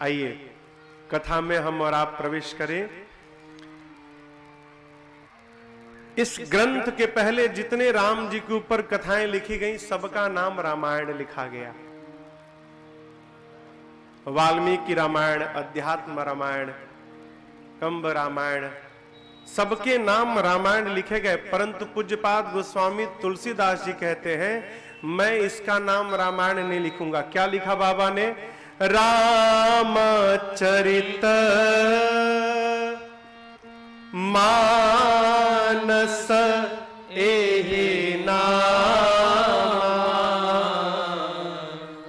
आइए कथा में हम और आप प्रवेश करें। इस ग्रंथ के पहले जितने राम जी के ऊपर कथाएं लिखी गई सबका नाम रामायण लिखा गया। वाल्मीकि रामायण, अध्यात्म रामायण, कंब रामायण, सबके नाम रामायण लिखे गए। परंतु पूज्यपाद गोस्वामी तुलसीदास जी कहते हैं मैं इसका नाम रामायण नहीं लिखूंगा। क्या लिखा बाबा ने? रामचरित मानस एहि नाम।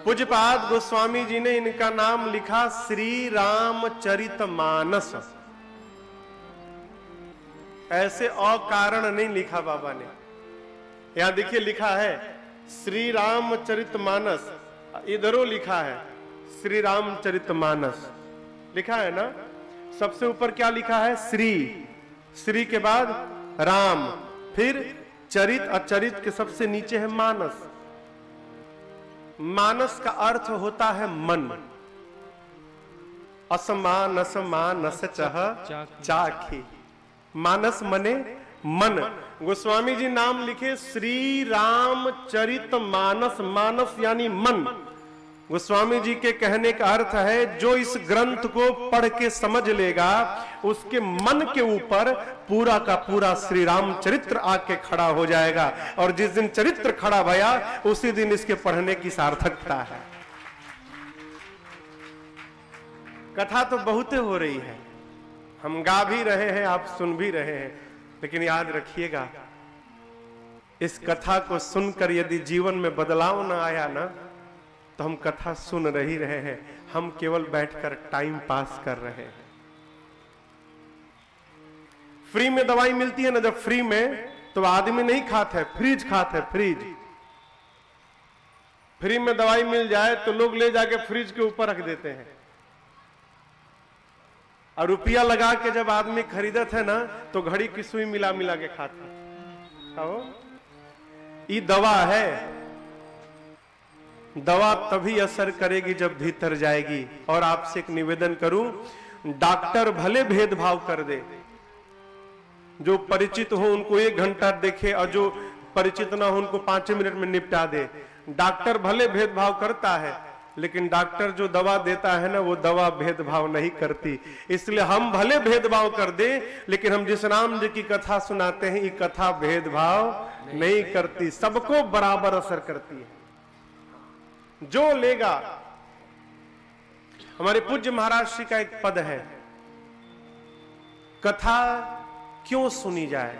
पूज्यपाद गोस्वामी जी ने इनका नाम लिखा श्री रामचरित मानस। ऐसे अकारण नहीं लिखा बाबा ने। यहां देखिए लिखा है श्री रामचरित मानस, इधरों लिखा है श्री रामचरित मानस, लिखा है ना। सबसे ऊपर क्या लिखा है? श्री, श्री के बाद राम, फिर चरित, अचरित के सबसे नीचे है मानस। मानस का अर्थ होता है मन। असमानस मानस चह चाखी, मानस मने मन। गोस्वामी जी नाम लिखे श्री रामचरित मानस, मानस यानी मन। गोस्वामी जी के कहने का अर्थ है जो इस ग्रंथ को पढ़ के समझ लेगा उसके मन के ऊपर पूरा का पूरा श्री राम चरित्र आके खड़ा हो जाएगा। और जिस दिन चरित्र खड़ा भया उसी दिन इसके पढ़ने की सार्थकता है। कथा तो बहुत हो रही है, हम गा भी रहे हैं, आप सुन भी रहे हैं, लेकिन याद रखिएगा इस कथा को सुनकर यदि जीवन में बदलाव ना आया ना तो हम कथा सुन रही रहे हैं, हम केवल बैठकर टाइम पास कर रहे हैं। फ्री में दवाई मिलती है ना, जब फ्री में तो आदमी नहीं खाता है, फ्रिज खाता है, फ्रिज। फ्री में दवाई मिल जाए तो लोग ले जाके फ्रिज के ऊपर रख देते हैं। और रुपया लगा के जब आदमी खरीदत है ना तो घड़ी की सुई मिला मिला के खाता है। ये दवा है। दवा तभी असर करेगी जब भीतर जाएगी। और आपसे एक निवेदन करूं, डॉक्टर भले भेदभाव कर दे, जो परिचित हो उनको 1 घंटा देखे और जो परिचित ना हो उनको 5 मिनट में निपटा दे। डॉक्टर भले भेदभाव करता है, लेकिन डॉक्टर जो दवा देता है ना वो दवा भेदभाव नहीं करती। इसलिए हम भले भेदभाव कर दे, लेकिन हम जिस राम जी की कथा सुनाते हैं ये कथा भेदभाव नहीं करती, सबको बराबर असर करती है। जो लेगा, हमारे पूज्य महाराज श्री का एक पद है, कथा क्यों सुनी जाए।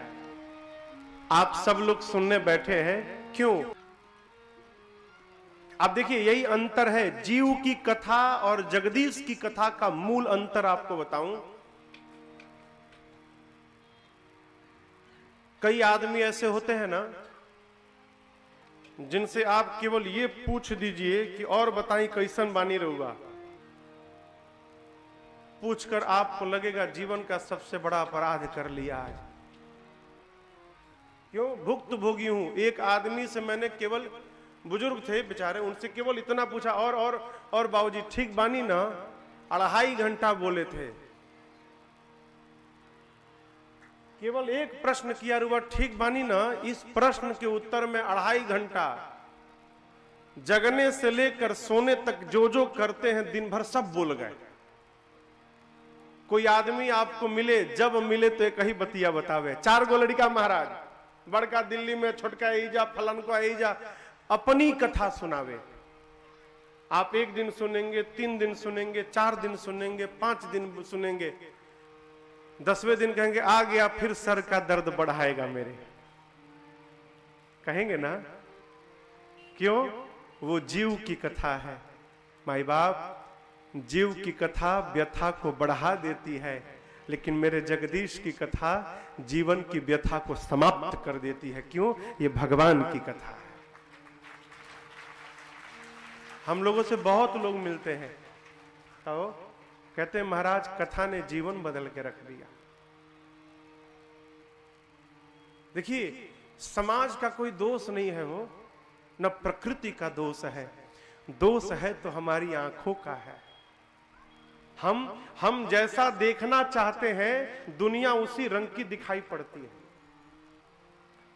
आप सब लोग सुनने बैठे हैं, क्यों? आप देखिए यही अंतर है जीव की कथा और जगदीश की कथा का मूल अंतर आपको बताऊं। कई आदमी ऐसे होते हैं ना जिनसे आप केवल ये पूछ दीजिए कि और बताई कैसन बानी रहुआ, पूछकर आपको लगेगा जीवन का सबसे बड़ा अपराध कर लिया आज। क्यों? भुक्त भोगी हूं। एक आदमी से मैंने केवल, बुजुर्ग थे बेचारे, उनसे केवल इतना पूछा और बाबूजी ठीक बानी ना? 2.5 घंटा बोले थे। केवल एक प्रश्न किया, रुआ ठीक बानी ना? इस प्रश्न के उत्तर में 2.5 घंटा जगने से लेकर सोने तक जो जो करते हैं दिन भर सब बोल गए। कोई आदमी आपको मिले, जब मिले तो एक ही बतिया बतावे। 4 गो लड़का महाराज, बड़का दिल्ली में, छोटका ईजा, फलन को ईजा, अपनी कथा सुनावे। आप 1 दिन सुनेंगे, 3 दिन सुनेंगे, 4 दिन सुनेंगे, 5 दिन सुनेंगे, 10वें दिन कहेंगे आ गया फिर सर का दर्द बढ़ाएगा मेरे, कहेंगे ना। क्यों? वो जीव की कथा है। माई बाप, जीव की कथा व्यथा को बढ़ा देती है, लेकिन मेरे जगदीश की कथा जीवन की व्यथा को समाप्त कर देती है। क्यों? ये भगवान की कथा है। हम लोगों से बहुत लोग मिलते हैं तो कहते हैं महाराज कथा ने जीवन बदल के रख दिया। देखिए समाज का कोई दोष नहीं है, वो न प्रकृति का दोष है, दोष है तो हमारी आंखों का है। हम जैसा देखना चाहते हैं दुनिया उसी रंग की दिखाई पड़ती है।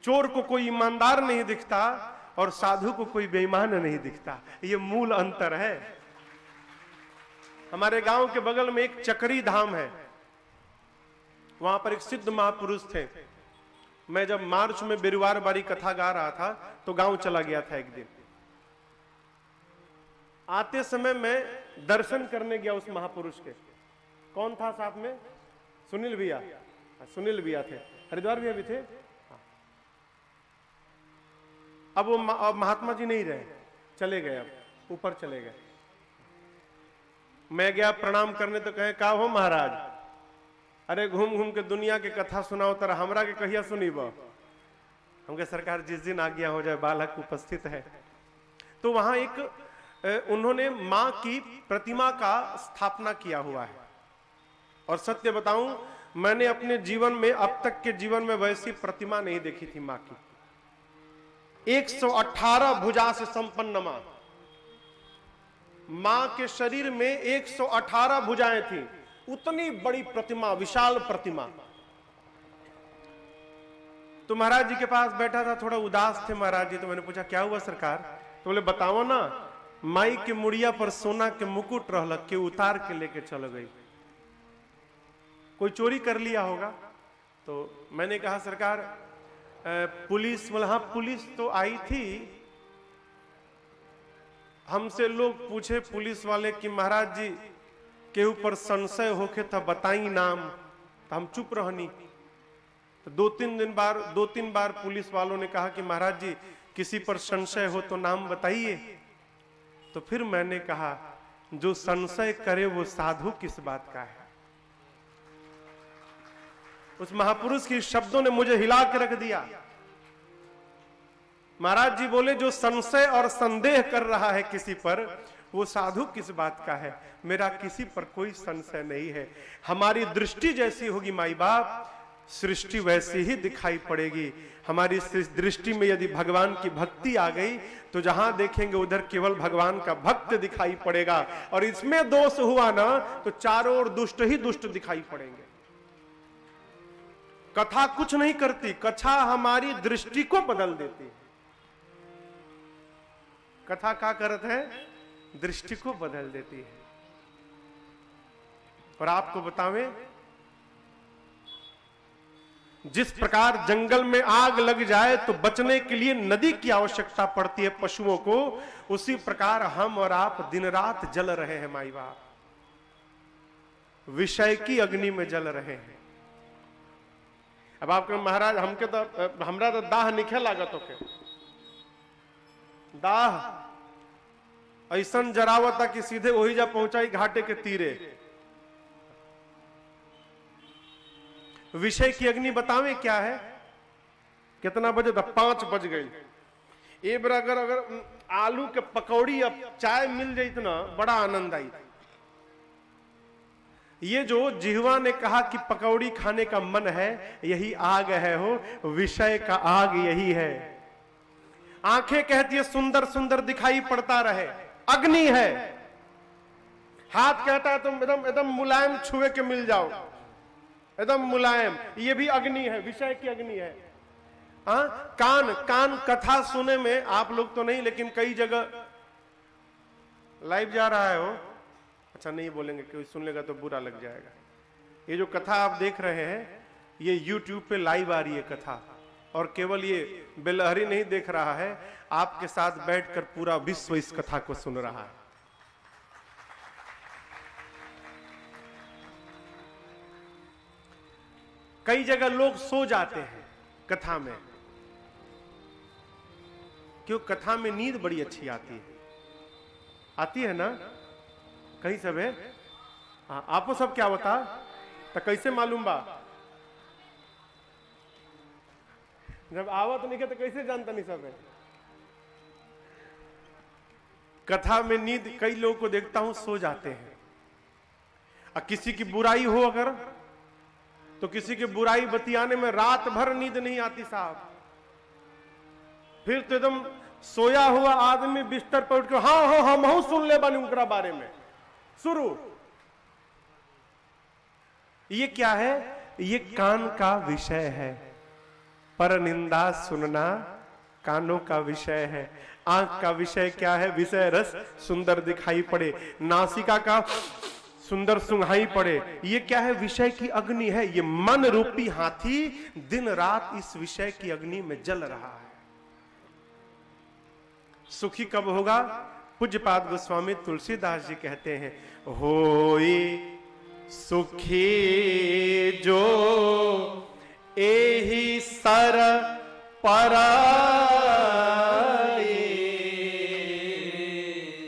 चोर को कोई ईमानदार नहीं दिखता और साधु को कोई बेईमान नहीं दिखता, ये मूल अंतर है। हमारे गांव के बगल में एक चक्री धाम है, वहां पर एक सिद्ध महापुरुष थे। मैं जब मार्च में बिरुवार बारी कथा गा रहा था तो गांव चला गया था एक दिन। आते समय मैं दर्शन करने गया उस महापुरुष के। कौन था साथ में? सुनील भैया। सुनील भैया थे, हरिद्वार भैया भी थे। अब वो महात्मा जी नहीं रहे, चले गए, अब ऊपर चले गए। मैं गया प्रणाम करने तो कहे का हो महाराज, अरे घूम घूम के दुनिया के कथा सुनाओ तर हमरा के कहिया सुनीब। हमके सरकार जिस दिन आज्ञा हो जाए, बालक उपस्थित है। तो वहां एक उन्होंने मां की प्रतिमा का स्थापना किया हुआ है। और सत्य बताऊं, मैंने अपने जीवन में अब तक के जीवन में वैसी प्रतिमा नहीं देखी थी मां की। 118 भुजा से संपन्न मां के शरीर में 118 भुजाएं थी। उतनी बड़ी प्रतिमा, विशाल प्रतिमा। तो महाराज जी के पास बैठा था, थोड़ा उदास थे महाराज जी। तो मैंने पूछा क्या हुआ सरकार? तो बोले बताओ ना, माई के मुड़िया पर सोना के मुकुट रहलक के उतार के लेके चल गई, कोई चोरी कर लिया होगा। तो मैंने कहा सरकार पुलिस, बोला हाँ पुलिस तो आई थी। हमसे लोग पूछे पुलिस वाले कि महाराज जी के ऊपर संशय होके था, बताई नाम। तो हम चुप रहनी। तो दो तीन बार पुलिस वालों ने कहा कि महाराज जी किसी पर संशय हो तो नाम बताइए। तो फिर मैंने कहा जो संशय करे वो साधु किस बात का है। उस महापुरुष के शब्दों ने मुझे हिला के रख दिया। महाराज जी बोले जो संशय और संदेह कर रहा है किसी पर, वो साधु किस बात का है। मेरा किसी पर कोई संशय नहीं है। हमारी दृष्टि जैसी होगी माई बाप, सृष्टि वैसी ही दिखाई पड़ेगी। हमारी दृष्टि में यदि भगवान की भक्ति आ गई तो जहां देखेंगे उधर केवल भगवान का भक्त दिखाई पड़ेगा। और इसमें दोष हुआ ना तो चारों ओर दुष्ट ही दुष्ट दिखाई पड़ेंगे। कथा कुछ नहीं करती, कथा हमारी दृष्टि को बदल देती है। कथा क्या करत है? दृष्टि को बदल देती है। और आपको बतावें, जिस प्रकार जंगल में आग लग जाए तो बचने के लिए नदी की आवश्यकता पड़ती है पशुओं को, उसी प्रकार हम और आप दिन रात जल रहे हैं माई बाप, विषय की अग्नि में जल रहे हैं। अब आपके महाराज हमके तो हमरा तो दाह निखे लागत होके, दाह ऐसन जरावता कि सीधे वही जा पहुंचाई घाटे के तीरे। विषय की अग्नि बतावे क्या है? कितना बजे? 5 बज गई। ए बार अगर आलू के पकौड़ी अब चाय मिल जाए ना बड़ा आनंद आई। ये जो जिह्वा ने कहा कि पकौड़ी खाने का मन है, यही आग है हो, विषय का आग यही है। आंखें कहती है सुंदर सुंदर दिखाई पड़ता रहे, अग्नि है। हाथ कहता है तुम एकदम मुलायम छुए के मिल जाओ, एकदम मुलायम, ये भी अग्नि है, विषय की अग्नि है। कान कथा सुने में आप लोग तो नहीं, लेकिन कई जगह लाइव जा रहा है वो। अच्छा नहीं बोलेंगे, कोई सुन लेगा तो बुरा लग जाएगा। ये जो कथा आप देख रहे हैं ये YouTube पे लाइव आ रही है कथा, और केवल ये बेलहरी नहीं देख रहा है, आपके साथ बैठकर पूरा विश्व इस कथा को सुन रहा है। कई जगह लोग सो जाते हैं कथा में, क्यों? कथा में नींद बड़ी अच्छी आती है ना? कहीं सब है? आपको सब क्या बता तो कैसे मालूम बा? जब आवत नहीं के तो कैसे जानता नहीं सब है? कथा में नींद कई लोगों को देखता हूं सो जाते हैं। और किसी की बुराई हो अगर, तो किसी की बुराई बतियाने में रात भर नींद नहीं आती साहब। फिर तो एकदम सोया हुआ आदमी बिस्तर पर उठ के हाँ हम सुन ले बानी उनका बारे में शुरू। ये क्या है? ये कान का विषय है। पर निंदा सुनना कानों का विषय है। आंख का विषय क्या है? विषय रस सुंदर दिखाई पड़े। नासिका का सुंदर सुंघाई पड़े। ये क्या है? विषय की अग्नि है। ये मन रूपी हाथी दिन रात इस विषय की अग्नि में जल रहा है। सुखी कब होगा? पूज्यपाद गोस्वामी तुलसीदास जी कहते हैं, होई सुखी जो एहि सर पराए।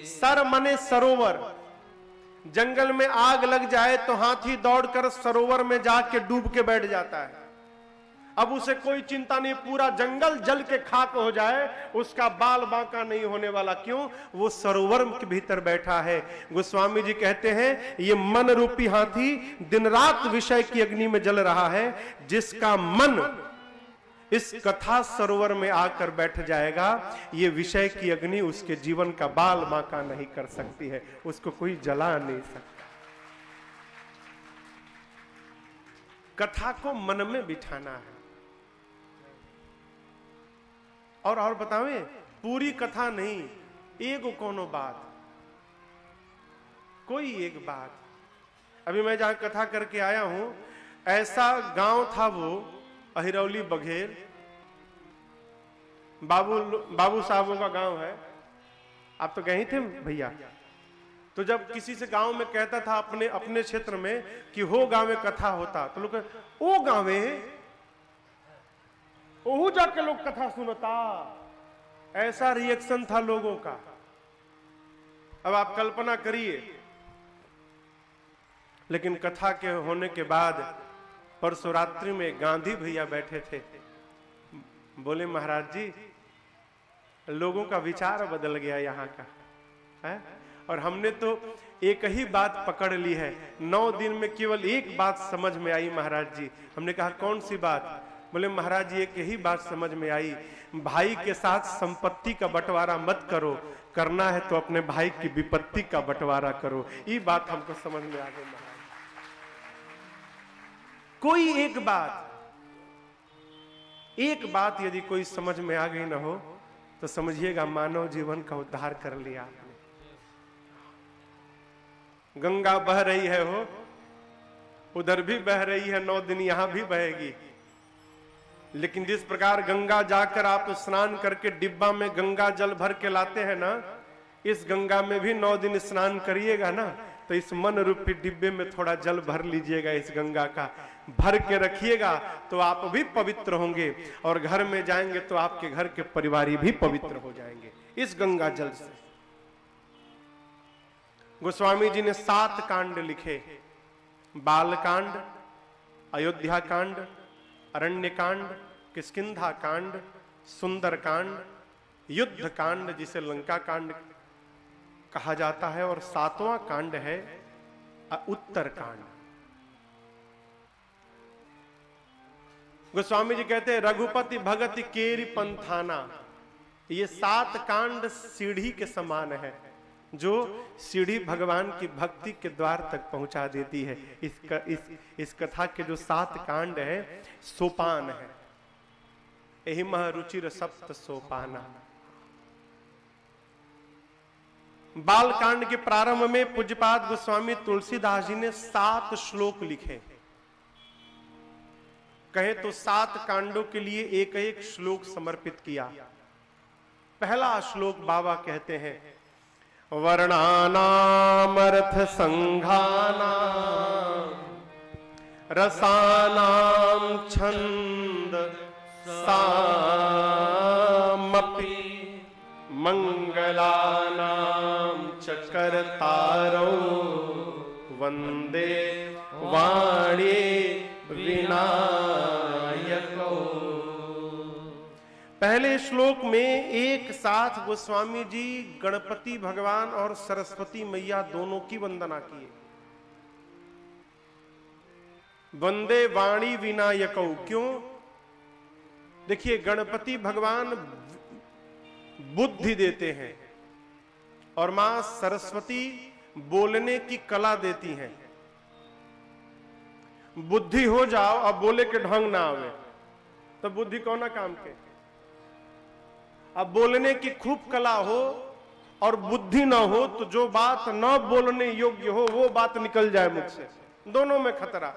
सर मने सरोवर। जंगल में आग लग जाए तो हाथी दौड़कर सरोवर में जाके डूब के बैठ जाता है। अब उसे कोई चिंता नहीं, पूरा जंगल जल के खाक हो जाए, उसका बाल बांका नहीं होने वाला। क्यों? वो सरोवर के भीतर बैठा है। गोस्वामी जी कहते हैं, ये मन रूपी हाथी दिन रात विषय की अग्नि में जल रहा है। जिसका मन इस कथा सरोवर में आकर बैठ जाएगा, ये विषय की अग्नि उसके जीवन का बाल बांका नहीं कर सकती है, उसको कोई जला नहीं सकता। कथा को मन में बिठाना है। और बतावें, पूरी कथा नहीं, एक कोनो बात, कोई एक बात। अभी मैं जहां कथा करके आया हूं, ऐसा गांव था वो अहिरौली बघेल, बाबू साहबों का गांव है। आप तो गए थे भैया। तो जब किसी से गांव में कहता था अपने क्षेत्र में कि हो गांव में कथा होता, तो लोग ओ गांव में ओहू जाके लोग कथा सुनता। ऐसा रिएक्शन था लोगों का। अब आप कल्पना करिए। लेकिन कथा के होने के बाद परसोरात्रि में गांधी भैया बैठे थे। बोले, महाराज जी, लोगों का विचार बदल गया यहाँ का है? और हमने तो एक ही बात पकड़ ली है। 9 दिन में केवल एक बात समझ में आई महाराज जी। हमने कहा, कौन सी बात? बोले, महाराज जी, एक यही बात समझ में आई, भाई के साथ संपत्ति का बंटवारा मत करो, करना है तो अपने भाई की विपत्ति का बंटवारा करो। ये बात हमको समझ में आ गई महाराज। कोई एक बात यदि कोई समझ में आ गई ना हो, तो समझिएगा मानव जीवन का उद्धार कर लिया आपने। गंगा बह रही है, हो उधर भी बह रही है, 9 दिन यहां भी बहेगी। लेकिन जिस प्रकार गंगा जाकर आप स्नान करके डिब्बा में गंगा जल भर के लाते हैं ना, इस गंगा में भी 9 दिन स्नान करिएगा ना, तो इस मन रूपी डिब्बे में थोड़ा जल भर लीजिएगा, इस गंगा का भर के रखिएगा, तो आप भी पवित्र होंगे। और घर में जाएंगे तो आपके घर के परिवारी भी पवित्र हो जाएंगे इस गंगा जल से। गोस्वामी जी ने 7 कांड लिखे, बाल कांड, अयोध्या कांड, अरण्य कांड, किष्किंधा कांड, सुंदर कांड, युद्ध कांड जिसे लंका कांड कहा जाता है, और 7वां कांड है उत्तर कांड। गोस्वामी जी कहते हैं, रघुपति भगति केरी पंथाना। ये 7 कांड सीढ़ी के समान है, जो सीढ़ी भगवान की भक्ति के द्वार तक पहुंचा देती है। इस कथा के जो 7 कांड है, सोपान है। यही महरुचिर सप्त सोपाना। बाल कांड के प्रारंभ में पूज्यपाद गोस्वामी तुलसीदास जी ने 7 श्लोक लिखे। कहे तो 7 कांडों के लिए एक एक श्लोक समर्पित किया। पहला श्लोक बाबा कहते हैं, वर्णानामर्थ संघानाम रसानाम छंद सामपि मंगलानाम चकरतारो वंदे वाणी विनायको। पहले श्लोक में एक साथ गोस्वामी जी गणपति भगवान और सरस्वती मैया दोनों की वंदना किए। वंदे वाणी विनायको। क्यों? देखिए, गणपति भगवान बुद्धि देते हैं और मां सरस्वती बोलने की कला देती हैं। बुद्धि हो जाओ अब बोले के ढंग ना आवे तो बुद्धि कौन काम के। अब बोलने की खूब कला हो और बुद्धि ना हो तो जो बात न बोलने योग्य हो वो बात निकल जाए मुख से, दोनों में खतरा।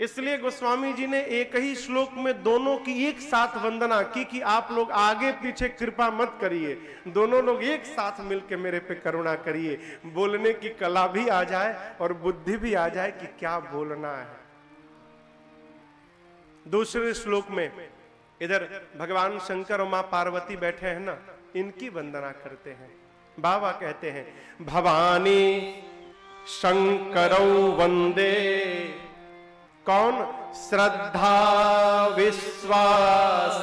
इसलिए गोस्वामी जी ने एक ही श्लोक में दोनों की एक साथ वंदना की कि आप लोग आगे पीछे कृपा मत करिए, दोनों लोग एक साथ मिलकर मेरे पे करुणा करिए, बोलने की कला भी आ जाए और बुद्धि भी आ जाए कि क्या बोलना है। दूसरे श्लोक में इधर भगवान शंकर और मां पार्वती बैठे हैं ना, इनकी वंदना करते हैं। बाबा कहते हैं भवानी शंकरौ वंदे, कौन? श्रद्धा विश्वास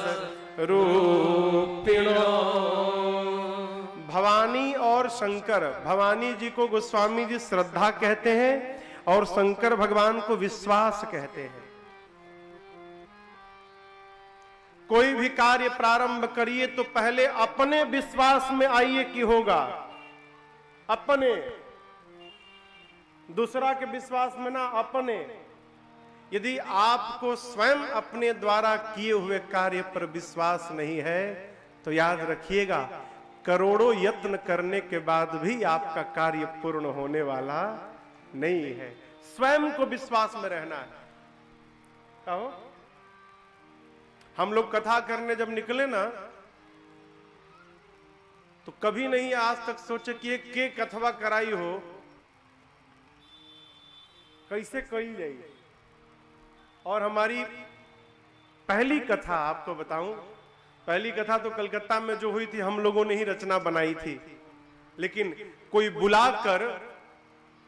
रूपिणो। भवानी और शंकर, भवानी जी को गोस्वामी जी श्रद्धा कहते हैं और शंकर भगवान को विश्वास कहते हैं। कोई भी कार्य प्रारंभ करिए तो पहले अपने विश्वास में आइए कि होगा, अपने, दूसरा के विश्वास में ना, अपने। यदि आपको स्वयं अपने द्वारा किए हुए कार्य पर विश्वास नहीं है तो याद रखिएगा करोड़ों यत्न करने के बाद भी आपका कार्य पूर्ण होने वाला नहीं है। स्वयं को विश्वास में रहना है। कहो हम लोग कथा करने जब निकले ना तो कभी नहीं आज तक सोचे कि के कथवा कराई हो, कैसे कही जाएगी। और हमारी पहली कथा आपको बताऊं, पहली कथा तो कलकत्ता में जो हुई थी हम लोगों ने ही रचना बनाई थी, लेकिन कोई बुलाकर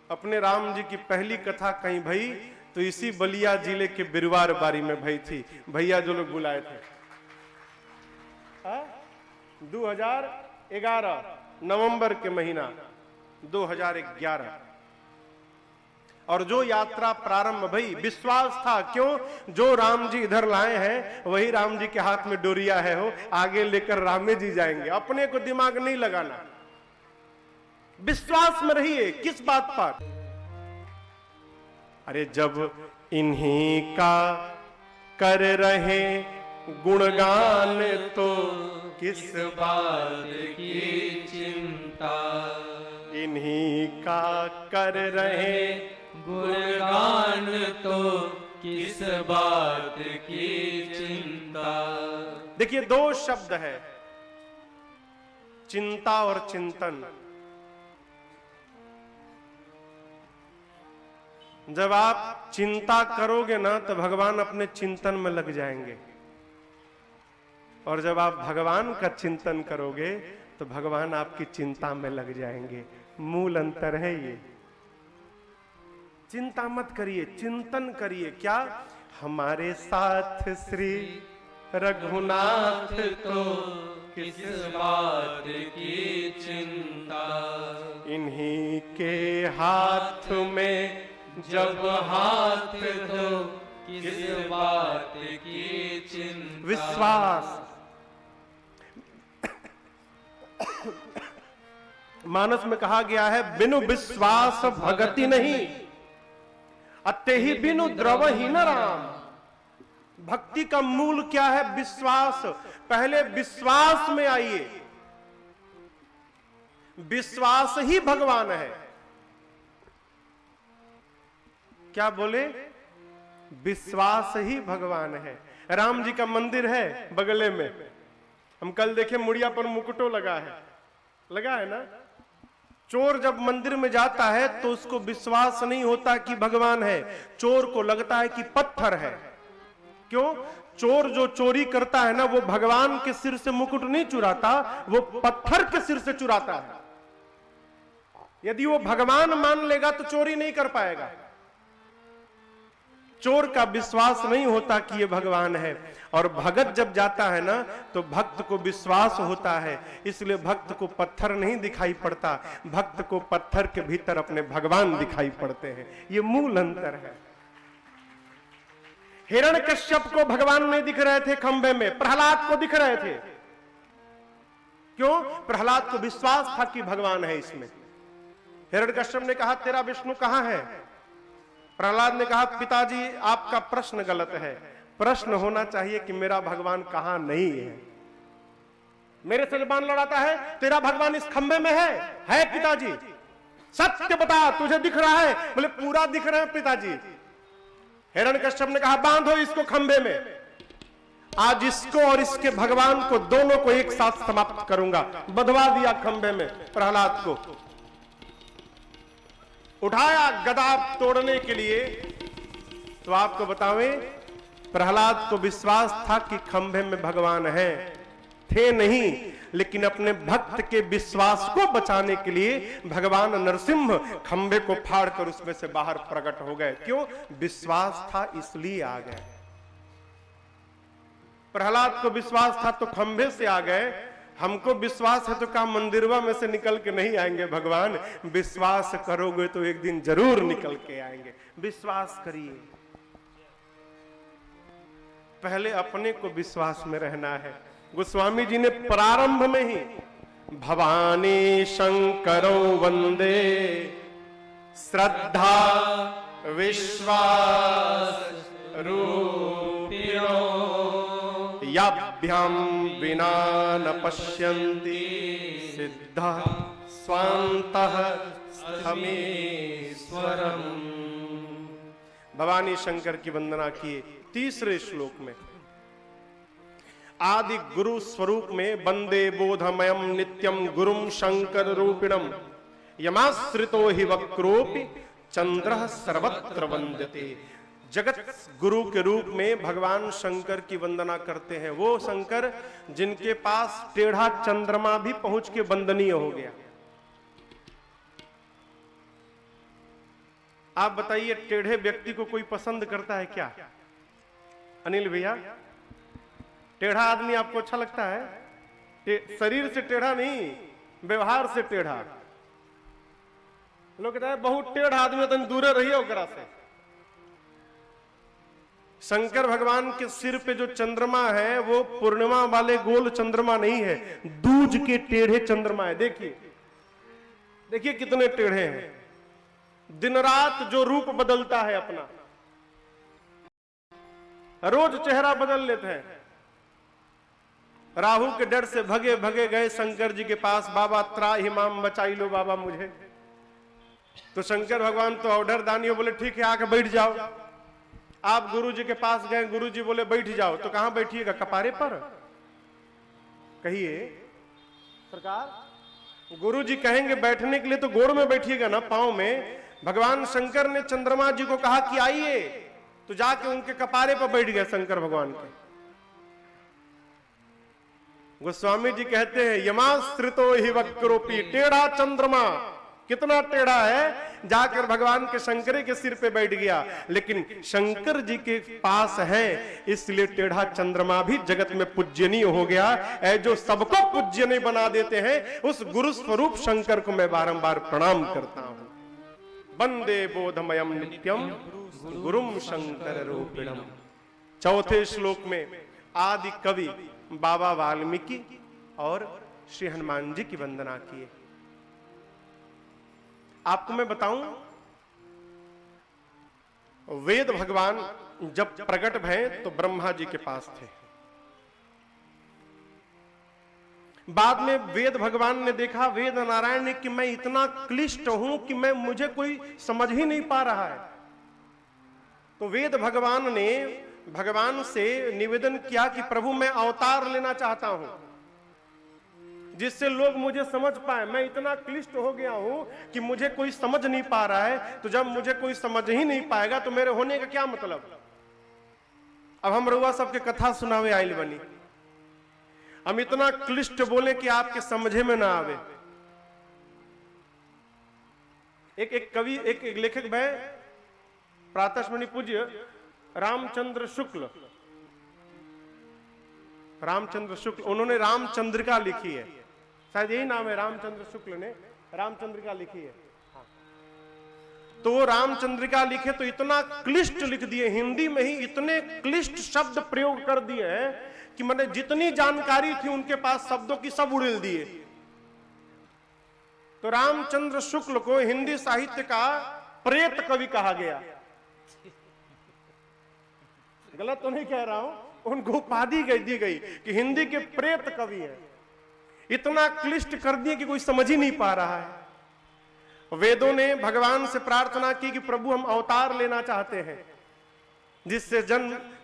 अपने राम जी की पहली कथा कहीं भई तो इसी बलिया जिले के बिरवार बारी में भई थी। भैया जो लोग बुलाए थे 2011 नवंबर के महीना 2011, और जो यात्रा प्रारंभ भई विश्वास था, क्यों? जो राम जी इधर लाए हैं वही राम जी के हाथ में डोरिया है, हो आगे लेकर रामे जी जाएंगे। अपने को दिमाग नहीं लगाना, विश्वास में रहिए। किस बात पर? अरे जब इन्हीं का कर रहे गुणगान तो किस बात की चिंता, इन्हीं का कर रहे गुणगान तो किस बात की चिंता। देखिए दो शब्द है, चिंता और चिंतन। जब आप चिंता करोगे ना तो भगवान अपने चिंतन में लग जाएंगे, और जब आप भगवान का चिंतन करोगे तो भगवान आपकी चिंता में लग जाएंगे। मूल अंतर है ये। चिंता मत करिए, चिंतन करिए। क्या? हमारे साथ श्री रघुनाथ तो किस बात की चिंता, इन्हीं के हाथ में जब हाथ तो किस बात की चिंता। विश्वास। मानस में कहा गया है बिनु विश्वास भगति नहीं, अत्ते ही बिनु द्रव ही न राम। भक्ति का मूल क्या है? विश्वास। पहले विश्वास में आइए, विश्वास ही भगवान है। क्या बोले? विश्वास ही भगवान है। राम जी का मंदिर है बगले में, हम कल देखे मुड़िया पर मुकुटो लगा है ना। चोर जब मंदिर में जाता है तो उसको विश्वास नहीं होता कि भगवान है, चोर को लगता है कि पत्थर है। क्यों? चोर जो चोरी करता है ना वो भगवान के सिर से मुकुट नहीं चुराता, वो पत्थर के सिर से चुराता है। यदि वो भगवान मान लेगा तो चोरी नहीं कर पाएगा। चोर का विश्वास नहीं होता कि ये भगवान है। और भगत जब जाता है ना तो भक्त को विश्वास होता है, इसलिए भक्त को पत्थर नहीं दिखाई पड़ता, भक्त को पत्थर के भीतर अपने भगवान दिखाई पड़ते हैं। ये मूल अंतर है। हिरण्यकश्यप को भगवान नहीं दिख रहे थे खंभे में, प्रहलाद को दिख रहे थे। क्यों? प्रहलाद को विश्वास था कि भगवान है इसमें। हिरण्यकश्यप ने कहा तेरा विष्णु कहां है? प्रहलाद ने कहा पिताजी आपका प्रश्न गलत है, प्रश्न होना चाहिए कि मेरा भगवान कहां नहीं है। मेरे से जबान लड़ाता है, तेरा भगवान इस खंबे में है पिताजी, सत्य बता, तुझे दिख रहा है? बोले पूरा दिख रहा है पिताजी। हिरण्यकश्यप ने कहा बांधो इसको खंबे में, आज इसको और इसके भगवान को दोनों को एक साथ समाप्त करूंगा। बंधवा दिया खंबे में प्रहलाद को, उठाया गदा तोड़ने के लिए। तो आपको बतावें, प्रहलाद को विश्वास था कि खंबे में भगवान है, थे नहीं, लेकिन अपने भक्त के विश्वास को बचाने के लिए भगवान नरसिंह खंबे को फाड़कर उसमें से बाहर प्रकट हो गए। क्यों? विश्वास था इसलिए आ गए। प्रहलाद को विश्वास था तो खंबे से आ गए, हमको विश्वास है तो क्या मंदिरवा में से निकल के नहीं आएंगे भगवान? विश्वास करोगे तो एक दिन जरूर निकल के आएंगे। विश्वास करिए, पहले अपने को विश्वास में रहना है। गोस्वामी जी ने प्रारंभ में ही भवानी शंकरो वंदे श्रद्धा विश्वास रूपिणो याभ्याम विना न पश्यन्ति सिद्धा स्वान्तः स्थमेश्वरम्। भवानी शंकर की वंदना किए। तीसरे श्लोक में आदि गुरु स्वरूप में वंदे बोधमयम नित्यम गुरुम शंकर रूपिणम यमाश्रितो हि वक्रोपि चंद्रः सर्वत्र वंदते। जगत गुरु के रूप में भगवान शंकर की वंदना करते हैं, वो शंकर जिनके पास टेढ़ा चंद्रमा भी पहुंच के वंदनीय हो गया। आप बताइए, टेढ़े व्यक्ति को कोई पसंद करता है क्या? अनिल भैया, टेढ़ा आदमी आपको अच्छा लगता है? शरीर से टेढ़ा नहीं, व्यवहार से टेढ़ा। लोग कहते हैं बहुत टेढ़ा आदमी, तो दूर रहिए ओकरा से। शंकर भगवान के सिर पे जो चंद्रमा है वो पूर्णिमा वाले गोल चंद्रमा नहीं है, दूज के टेढ़े चंद्रमा है। देखिए देखिए कितने टेढ़े हैं। दिन रात जो रूप बदलता है अपना, रोज चेहरा बदल लेते हैं। राहु के डर से भगे भगे गए शंकर जी के पास, बाबा त्राहि माम बचाई लो बाबा मुझे। तो शंकर भगवान तो ऑर्डर दानी हो, बोले ठीक है आके बैठ जाओ। आप गुरु जी के पास गए, गुरु जी बोले बैठ जाओ। तो कहां बैठिएगा? कपारे पर? कहिए सरकार। गुरु जी कहेंगे बैठने के लिए तो गोड़ में बैठिएगा ना, पांव में। भगवान शंकर ने चंद्रमा जी को कहा कि आइए, तो जाके उनके कपारे पर बैठ गए शंकर भगवान के। गोस्वामी जी कहते हैं यमाश्रितो हि वक्रोपि, टेढ़ा चंद्रमा कितना टेढ़ा है, जाकर भगवान के शंकरे के सिर पे बैठ गया। लेकिन शंकर जी के पास है इसलिए टेढ़ा चंद्रमा भी जगत में पूज्यनीय हो गया। ऐ जो सबको पूज्यनीय बना देते हैं, उस गुरु स्वरूप शंकर को मैं बारंबार प्रणाम करता हूं। वंदे बोधमयम नित्यम गुरुम शंकर रूपिणम। चौथे श्लोक में आदि कवि बाबा वाल्मीकि और श्री हनुमान जी की वंदना किए। आपको मैं बताऊं, वेद भगवान जब प्रकट भये तो ब्रह्मा जी के पास थे। बाद में वेद भगवान ने देखा, वेद नारायण ने, कि मैं इतना क्लिष्ट हूं कि मुझे कोई समझ ही नहीं पा रहा है। तो वेद भगवान ने भगवान से निवेदन किया कि प्रभु मैं अवतार लेना चाहता हूं जिससे लोग मुझे समझ पाए। मैं इतना क्लिष्ट हो गया हूं कि मुझे कोई समझ नहीं पा रहा है। तो जब मुझे कोई समझ ही नहीं पाएगा तो मेरे होने का क्या मतलब? अब हम रउआ सबके कथा सुनावे आइल बनी, हम इतना क्लिष्ट बोले कि आपके समझे में ना आवे। एक कवि, एक लेखक भाई प्रातस्मरणीय पूज्य रामचंद्र शुक्ल, उन्होंने रामचंद्रिका लिखी है, शायद यही नाम है, रामचंद्र शुक्ल ने रामचंद्रिका लिखी है। तो रामचंद्रिका लिखे तो इतना क्लिष्ट लिख दिए, हिंदी में ही इतने क्लिष्ट शब्द प्रयोग कर दिए हैं कि मैंने जितनी जानकारी थी उनके पास शब्दों की सब उड़ेल दिए। तो रामचंद्र शुक्ल को हिंदी साहित्य का प्रेत कवि कहा गया। गलत तो नहीं कह रहा हूं, उनको उपाधि दी गई कि हिंदी के प्रेत कवि हैं। इतना क्लिष्ट कर दिए कि कोई समझ ही नहीं पा रहा है। वेदों ने भगवान से प्रार्थना की कि प्रभु हम अवतार लेना चाहते हैं जिससे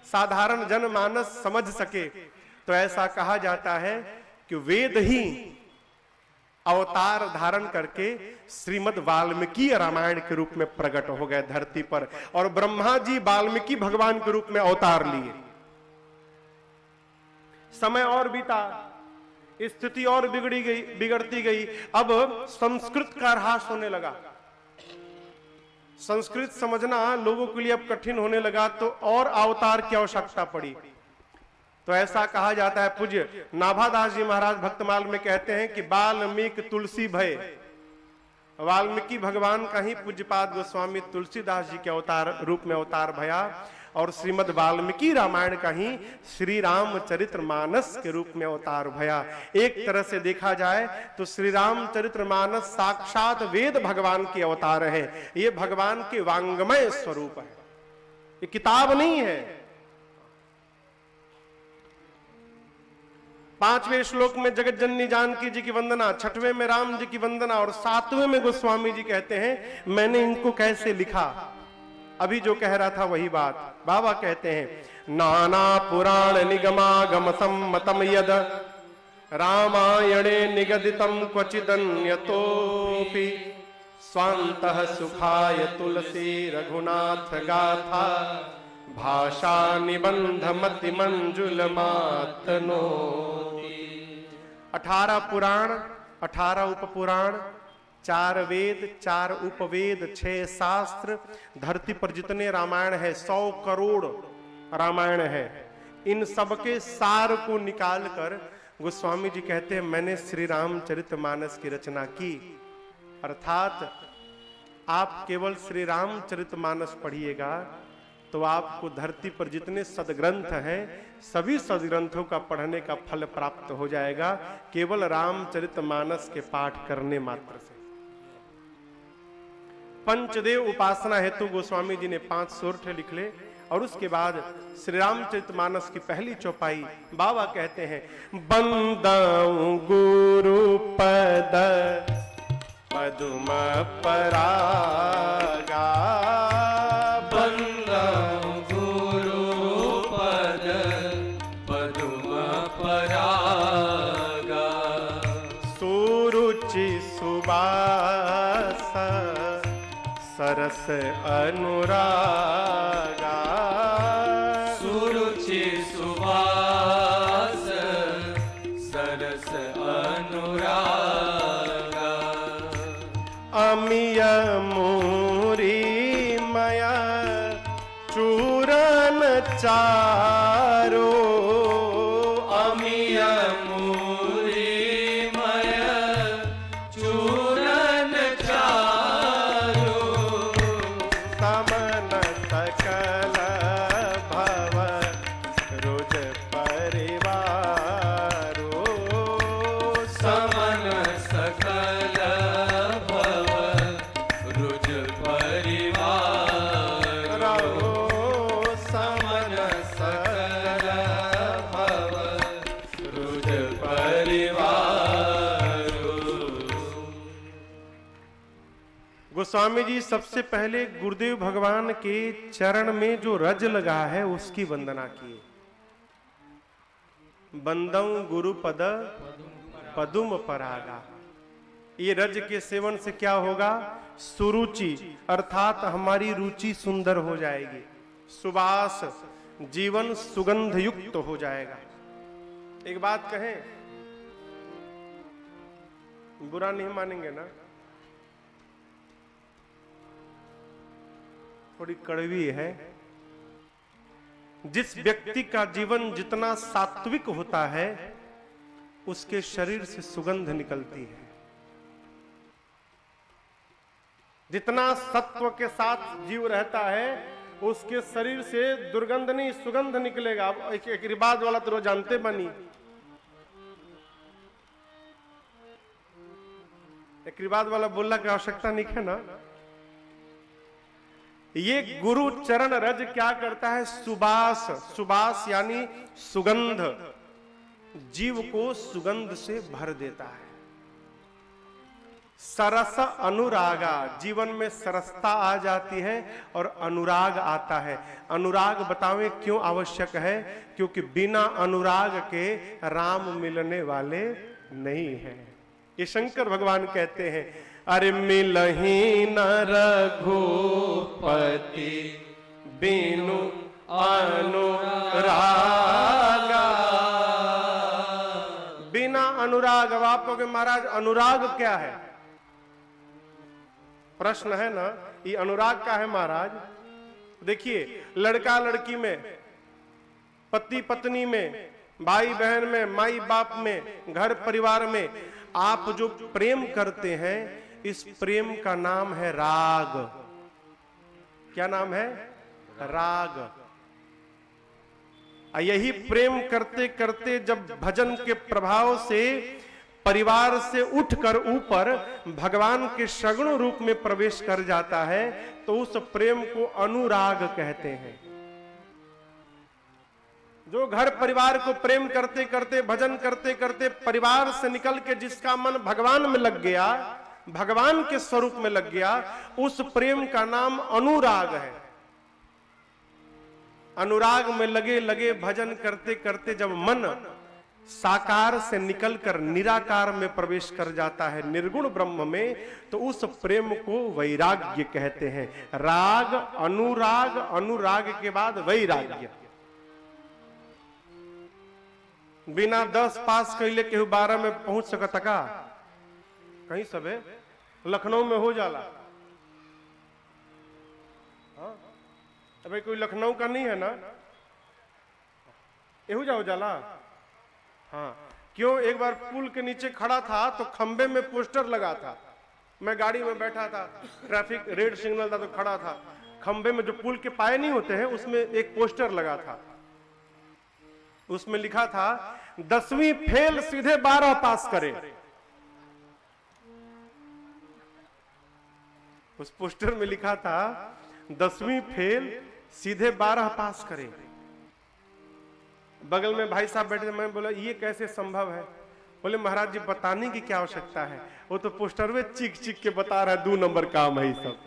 साधारण जनमानस समझ सके। तो ऐसा कहा जाता है कि वेद ही अवतार धारण करके श्रीमद् वाल्मीकि रामायण के रूप में प्रकट हो गए धरती पर, और ब्रह्मा जी वाल्मीकि भगवान के रूप में अवतार लिए। समय और बीता, स्थिति और बिगड़ती गई। अब संस्कृत का ह्रास होने लगा, संस्कृत समझना लोगों के लिए अब कठिन होने लगा, तो और अवतार की आवश्यकता पड़ी। तो ऐसा कहा जाता है, पूज्य नाभादास जी महाराज भक्तमाल में कहते हैं कि वाल्मीकि तुलसी भय, वाल्मीकि भगवान का ही पूज्यपाद गोस्वामी तुलसीदास जी के अवतार रूप में अवतार भया, और श्रीमद् वाल्मीकि रामायण का ही श्री रामचरितमानस के रूप में अवतार भया। एक तरह से देखा जाए तो श्री रामचरितमानस साक्षात वेद भगवान के अवतार है। ये भगवान के वांग्मय स्वरूप है, ये किताब नहीं है। 5वें श्लोक में जगत जननी जानकी जी की वंदना, 6वें में राम जी की वंदना, और 7वें में गोस्वामी जी कहते हैं मैंने इनको कैसे लिखा। अभी जो कह रहा था वही बात बाबा कहते हैं, नाना पुराण निगमागम सम्मतम यद रामायणे निगदितम क्वचिदन्यतोपि स्वान्तः सुखाय तुलसी रघुनाथ गाथा भाषा निबंध मति मंजुल मातनो। 18 पुराण, 18 उपपुराण, 4 वेद, 4 उपवेद, 6 शास्त्र, धरती पर जितने रामायण है 100 करोड़ रामायण है, इन सबके सार को निकालकर गोस्वामी जी कहते हैं मैंने श्री रामचरितमानस की रचना की। अर्थात आप केवल श्री रामचरितमानस पढ़िएगा तो आपको धरती पर जितने सदग्रंथ हैं सभी सदग्रंथों का पढ़ने का फल प्राप्त हो जाएगा, केवल रामचरितमानस के पाठ करने मात्र से। पंचदेव उपासना हेतु गोस्वामी जी ने 5 सोरठे लिख ले, और उसके बाद श्री रामचरितमानस की पहली चौपाई बाबा कहते हैं, बंदाऊं गुरु पद पदुम परागा, बंदाऊं गुरु पद पदुम परागा, सुरुचि सुबास सरस अनुरागा, सुरुचि सुवास सरस अनुरागा, अमिय मूरी मया चूरन चारो, अमिय मूरी मय चूरन चारो, समन सकल भव रुज परिवारो, समन सकल भव रुज परिवार, समन सकल भव रुज परिवार। गोस्वामी जी सबसे पहले गुरुदेव भगवान के चरण में जो रज लगा है उसकी वंदना किए। बंदऊ गुरु पद पदुम परागा, ये रज के सेवन से क्या होगा, सुरुचि अर्थात हमारी रुचि सुंदर हो जाएगी, सुवास जीवन सुगंध युक्त हो जाएगा। एक बात कहें, बुरा नहीं मानेंगे ना, थोड़ी कड़वी है। जिस व्यक्ति का जीवन जितना सात्विक होता है उसके शरीर से सुगंध निकलती है, जितना सत्व के साथ जीव रहता है उसके शरीर से दुर्गंध नहीं सुगंध निकलेगा। एक रिवाज वाला तो जानते बनी, एक रिवाज वाला बोलना की आवश्यकता नहीं है ना। ये गुरु चरण रज क्या करता है? सुबास, सुबास यानी सुगंध, जीव को सुगंध से भर देता है। सरस अनुरागा, जीवन में सरसता आ जाती है और अनुराग आता है। अनुराग बतावें क्यों आवश्यक है? क्योंकि बिना अनुराग के राम मिलने वाले नहीं है। ये शंकर भगवान कहते हैं, अरे मिलही न रघुपति बिनु अनुरागा। बिना अनुराग। अब आप कहोगे महाराज अनुराग क्या है? प्रश्न है ना, ये अनुराग का है महाराज। देखिए, लड़का लड़की में, पति पत्नी में, भाई बहन में, माई बाप में, घर परिवार में आप जो प्रेम करते हैं, इस प्रेम का नाम है राग। क्या नाम है? राग। यही प्रेम करते करते जब भजन के प्रभाव से परिवार से उठकर ऊपर भगवान के सगुण रूप में प्रवेश कर जाता है, तो उस प्रेम को अनुराग कहते हैं। जो घर परिवार को प्रेम करते करते, भजन करते करते परिवार से निकल के जिसका मन भगवान में लग गया, भगवान के स्वरूप में लग गया, उस प्रेम का नाम अनुराग है। अनुराग में लगे लगे भजन करते करते जब मन साकार से निकलकर निराकार में प्रवेश कर जाता है, निर्गुण ब्रह्म में, तो उस प्रेम को वैराग्य कहते हैं। राग, अनुराग, अनुराग के बाद वैराग्य। बिना 10 पास कैले केहू 12 में पहुंच सकता का? कहीं सबे लखनऊ में हो जाला। हाँ? अबे कोई लखनऊ का नहीं है ना? एहू जाओ जाला। हाँ, क्यों? एक बार पुल के नीचे खड़ा था तो खंबे में पोस्टर लगा था। मैं गाड़ी में बैठा था, ट्रैफिक रेड सिग्नल था तो खड़ा था। खंबे में जो पुल के पाए नहीं होते हैं, उसमें एक पोस्टर लगा था। उसमें लिखा था 10वीं फेल सीधे 12 पास करे। उस पोस्टर में लिखा था 10वीं फेल सीधे 12 पास करे। बगल में भाई साहब बैठे थे, मैं बोला ये कैसे संभव है? बोले महाराज जी बताने की क्या आवश्यकता है, वो तो पोस्टर में चीख चीख के बता रहा है 2 नंबर काम है। सब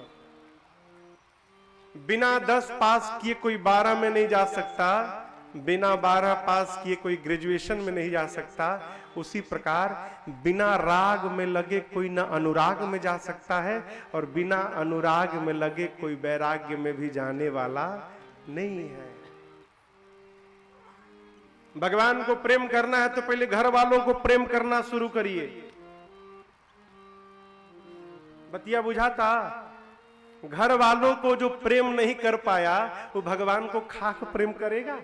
बिना 10 पास किए कोई 12 में नहीं जा सकता, बिना 12 पास किए कोई ग्रेजुएशन में नहीं जा सकता। उसी प्रकार बिना राग में लगे कोई ना अनुराग में जा सकता है, और बिना अनुराग में लगे कोई वैराग्य में भी जाने वाला नहीं है। भगवान को प्रेम करना है तो पहले घर वालों को प्रेम करना शुरू करिए। बतिया बुझाता? घर वालों को जो प्रेम नहीं कर पाया, वो भगवान को खाक प्रेम करेगा?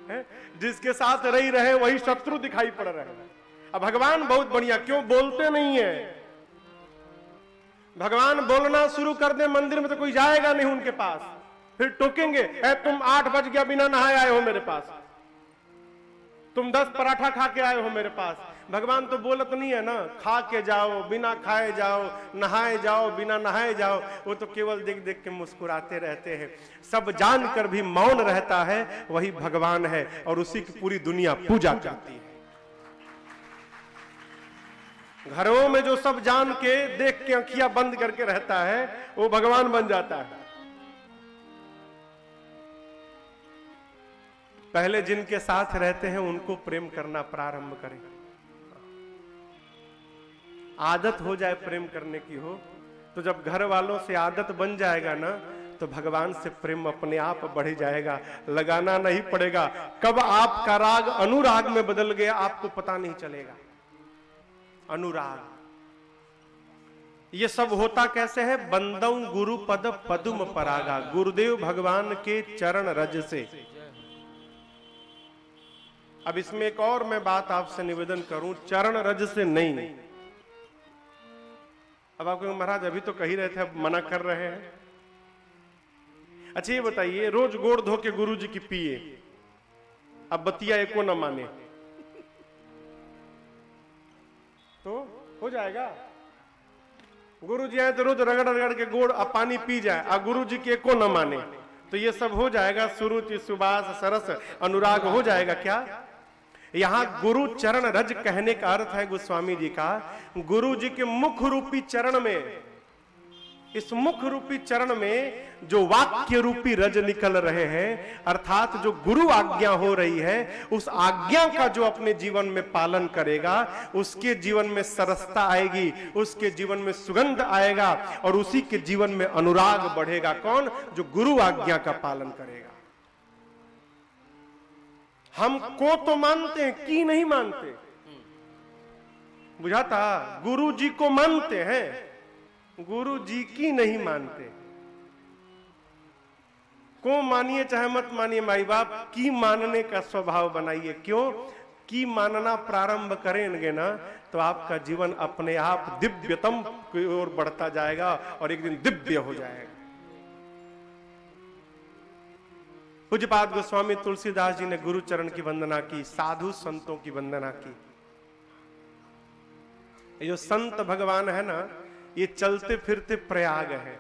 है? जिसके साथ रही रहे वही शत्रु दिखाई पड़ रहे हैं। अब भगवान बहुत बढ़िया, क्यों बोलते नहीं है? भगवान बोलना शुरू कर दे मंदिर में तो कोई जाएगा नहीं उनके पास, फिर टोकेंगे, तुम 8 बज गया बिना नहाए आए हो मेरे पास, तुम 10 पराठा खा के आए हो मेरे पास। भगवान तो बोलत नहीं है ना, खा के जाओ, बिना खाए जाओ, नहाए जाओ, बिना नहाए जाओ। वो तो केवल देख देख के मुस्कुराते रहते हैं। सब जानकर भी मौन रहता है, वही भगवान है, और उसी की पूरी दुनिया पूजा करती है। घरों में जो सब जान के देख के आंखियां बंद करके रहता है, वो भगवान बन जाता है। पहले जिनके साथ रहते हैं उनको प्रेम करना प्रारंभ करें। आदत हो जाए प्रेम करने की हो, तो जब घर वालों से आदत बन जाएगा ना, तो भगवान से प्रेम अपने आप बढ़ जाएगा, लगाना नहीं पड़ेगा। कब आपका राग अनुराग में बदल गया आपको पता नहीं चलेगा। अनुराग ये सब होता कैसे है? बंदौ गुरु पद पदुम परागा, गुरुदेव भगवान के चरण रज से। अब इसमें एक और मैं बात आपसे निवेदन करूं, चरण रज से नहीं। अब आपको महाराज अभी तो कही रहे थे, अब मना कर रहे हैं। अच्छा ये बताइए, रोज गोड़ धो के गुरु जी की पिए, अब बतिया एको न माने तो हो जाएगा? गुरु जी आए तो रोज रगड़ रगड़ के गोड़ और पानी पी जाए और गुरु जी के को न माने, तो ये सब हो जाएगा सुरुचि सुबास सरस अनुराग हो जाएगा क्या? यहां गुरु चरण रज कहने का अर्थ है गोस्वामी जी का, गुरु जी के मुख रूपी चरण में, इस मुख रूपी चरण में जो वाक्य रूपी रज निकल रहे हैं, अर्थात जो गुरु आज्ञा हो रही है, उस आज्ञा का जो अपने जीवन में पालन करेगा, उसके जीवन में सरसता आएगी, उसके जीवन में सुगंध आएगा और उसी के जीवन में अनुराग बढ़ेगा। कौन? जो गुरु आज्ञा का पालन करेगा। हम को तो मानते हैं, की नहीं मानते। बुझाता? गुरु जी को मानते हैं, गुरु जी की नहीं मानते। को मानिए चाहे मत मानिए, माई बाप की मानने का स्वभाव बनाइए। क्यों? की मानना प्रारंभ करेंगे ना तो आपका जीवन अपने आप दिव्यतम की ओर बढ़ता जाएगा और एक दिन दिव्य हो जाएगा। पूज्यपाद गोस्वामी तुलसीदास जी ने गुरु चरण की वंदना की, साधु संतों की वंदना की। ये जो संत भगवान है ना, ये चलते फिरते प्रयाग है।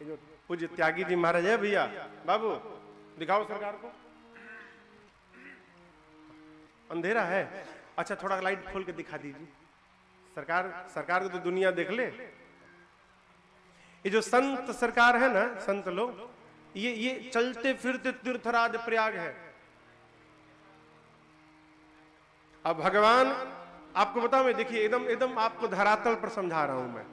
ये जो पूज्य त्यागी जी महाराज है, भैया बाबू दिखाओ सरकार को, अंधेरा है। अच्छा थोड़ा लाइट खोल के दिखा दीजिए, सरकार को तो दुनिया देख ले। ये जो संत सरकार है ना, संत लोग, ये चलते फिरते तीर्थराज प्रयाग है। अब भगवान आपको बताऊं, मैं देखिए एकदम आपको धरातल पर समझा रहा हूं मैं।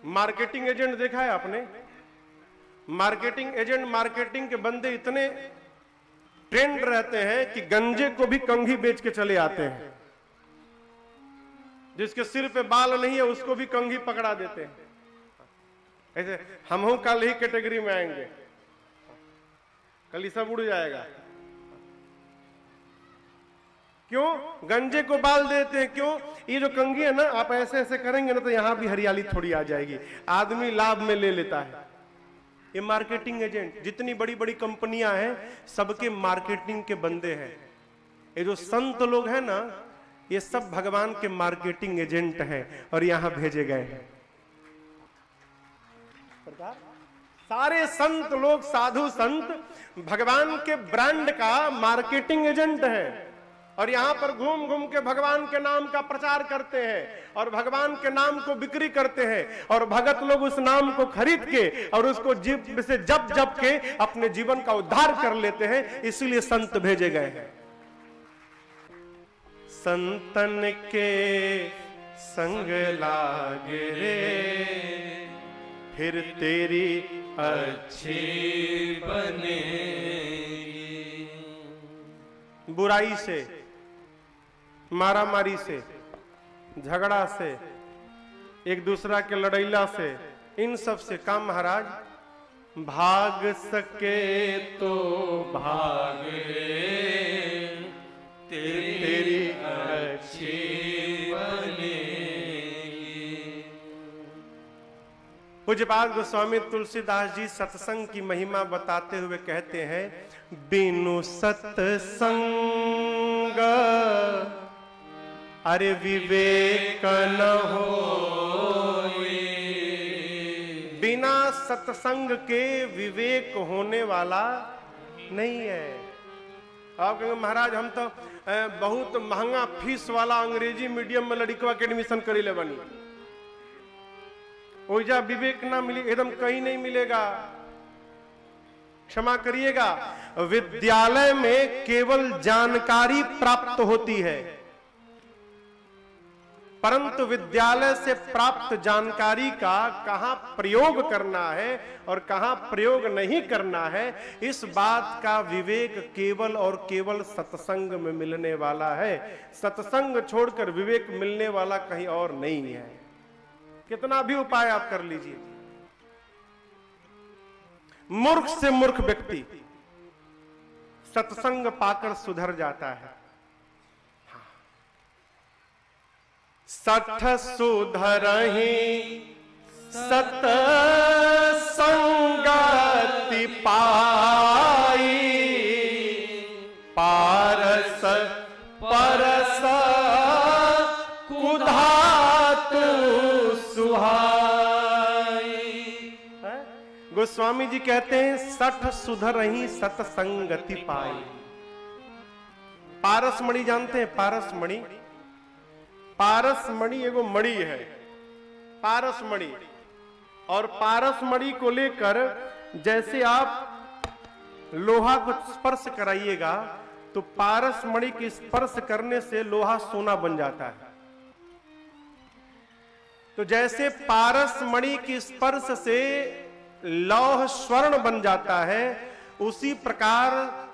मार्केटिंग एजेंट देखा है आपने? मार्केटिंग एजेंट, मार्केटिंग के बंदे इतने ट्रेंड रहते हैं कि गंजे को भी कंघी बेच के चले आते हैं। जिसके सिर पे बाल नहीं है उसको भी कंघी पकड़ा देते हैं। ऐसे हम कल ही कैटेगरी में आएंगे, कल ही सब उड़ जाएगा। क्यों? गंजे को बाल देते हैं। क्यों? ये जो कंघी है ना, आप ऐसे ऐसे करेंगे ना तो यहां भी हरियाली थोड़ी आ जाएगी, आदमी लाभ में ले लेता है। ये मार्केटिंग एजेंट, जितनी बड़ी बड़ी कंपनियां हैं सबके मार्केटिंग के बंदे हैं। ये जो संत लोग हैं ना, ये सब भगवान के मार्केटिंग एजेंट हैं और यहां भेजे गए हैं। सारे संत लोग, साधु संत भगवान के ब्रांड का मार्केटिंग एजेंट है और यहां पर घूम घूम के भगवान के नाम का प्रचार करते हैं और भगवान के नाम को बिक्री करते हैं और भगत लोग उस नाम को खरीद के और उसको जीव से जप जप के अपने जीवन का उद्धार कर लेते हैं। इसलिए संत भेजे गए हैं। संतन के संग लाग रे, फिर तेरी अच्छी बने। बुराई से, मारामारी से, झगड़ा से, एक दूसरा के लड़ैला से, इन सब से काम महाराज भाग सके तो भाग रे, तेरी अच्छी बनेगी। पूज्यपाद गोस्वामी तुलसीदास जी सत्संग की महिमा बताते हुए कहते हैं, बिनु सत्संग अरे विवेक न होई। बिना सत्संग के विवेक होने वाला नहीं है। आप कहेंगे महाराज हम तो बहुत महंगा फीस वाला अंग्रेजी मीडियम में लड़कवा के एडमिशन करी ले बनी, ओइजा विवेक ना मिले, एकदम कहीं नहीं मिलेगा। क्षमा करिएगा, विद्यालय में केवल जानकारी प्राप्त होती है, परंतु विद्यालय से प्राप्त जानकारी का कहां प्रयोग करना है और कहां प्रयोग नहीं करना है, इस बात का विवेक केवल और केवल सत्संग में मिलने वाला है। सत्संग छोड़कर विवेक मिलने वाला कहीं और नहीं है। कितना भी उपाय आप कर लीजिए, मूर्ख से मूर्ख व्यक्ति सत्संग पाकर सुधर जाता है। सठ सुधरहि सत्संगति पाई, पारस परस कुदाई। गोस्वामी जी कहते हैं सठ सुधरही सतसंगति पाई। पारसमणि जानते हैं? पारसमणि, पारसमणि एगो मणि है, पारसमणि। और पारसमणि को लेकर जैसे आप लोहा को स्पर्श कराइएगा तो पारसमणि के स्पर्श करने से लोहा सोना बन जाता है। तो जैसे पारसमणि के स्पर्श से लौह स्वर्ण बन जाता है, उसी प्रकार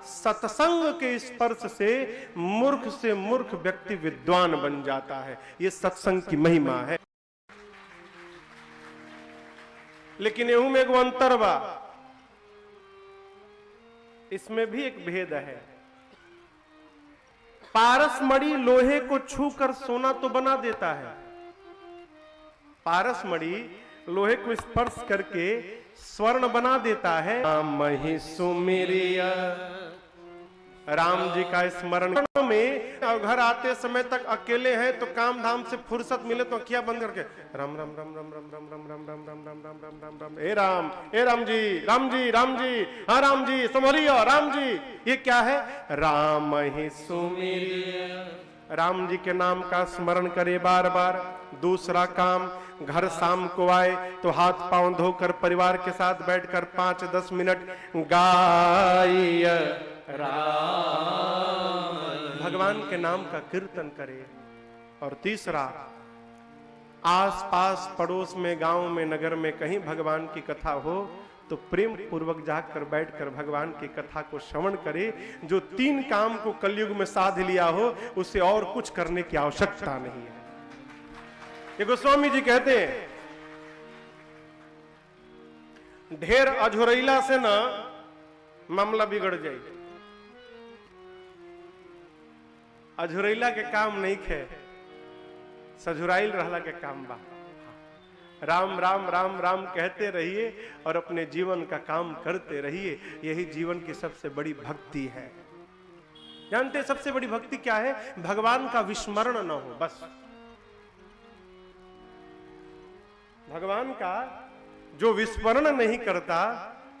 सत्संग के स्पर्श से मूर्ख व्यक्ति विद्वान बन जाता है। यह सत्संग की महिमा है। लेकिन एहू में एगो अंतर बा, इसमें भी एक भेद है। पारसमणि लोहे को छूकर सोना तो बना देता है, पारसमणि लोहे को स्पर्श करके स्वर्ण बना देता है। राम ही सुमिरिया, राम जी का स्मरण में, और घर आते समय तक अकेले हैं तो काम धाम से फुर्सत मिले तो अखियां बंद करके राम राम राम राम राम राम राम राम राम राम राम राम राम राम राम, ए राम, ए राम जी, राम जी, राम जी, हाँ राम जी, संभलियो राम जी। ये क्या है? राम ही सुमिरिया, राम जी के नाम का स्मरण करे बार बार। दूसरा काम, घर शाम को आए तो हाथ पांव धोकर परिवार के साथ बैठकर 5-10 मिनट गाय राम, भगवान के नाम का कीर्तन करे। और तीसरा, आसपास पड़ोस में, गांव में, नगर में कहीं भगवान की कथा हो तो प्रेम पूर्वक जाकर बैठकर भगवान की कथा को श्रवण करे। जो 3 काम को कलयुग में साध लिया हो, उसे और कुछ करने की आवश्यकता नहीं है। ये गोस्वामी जी कहते हैं ढेर अझुरैला से ना मामला बिगड़ जाए। अझुरैला के काम नहीं खे, सझुराइल रहला के काम बा। राम राम राम राम कहते रहिए और अपने जीवन का काम करते रहिए। यही जीवन की सबसे बड़ी भक्ति है। जानते सबसे बड़ी भक्ति क्या है? भगवान का विस्मरण न हो, बस। भगवान का जो विस्मरण नहीं करता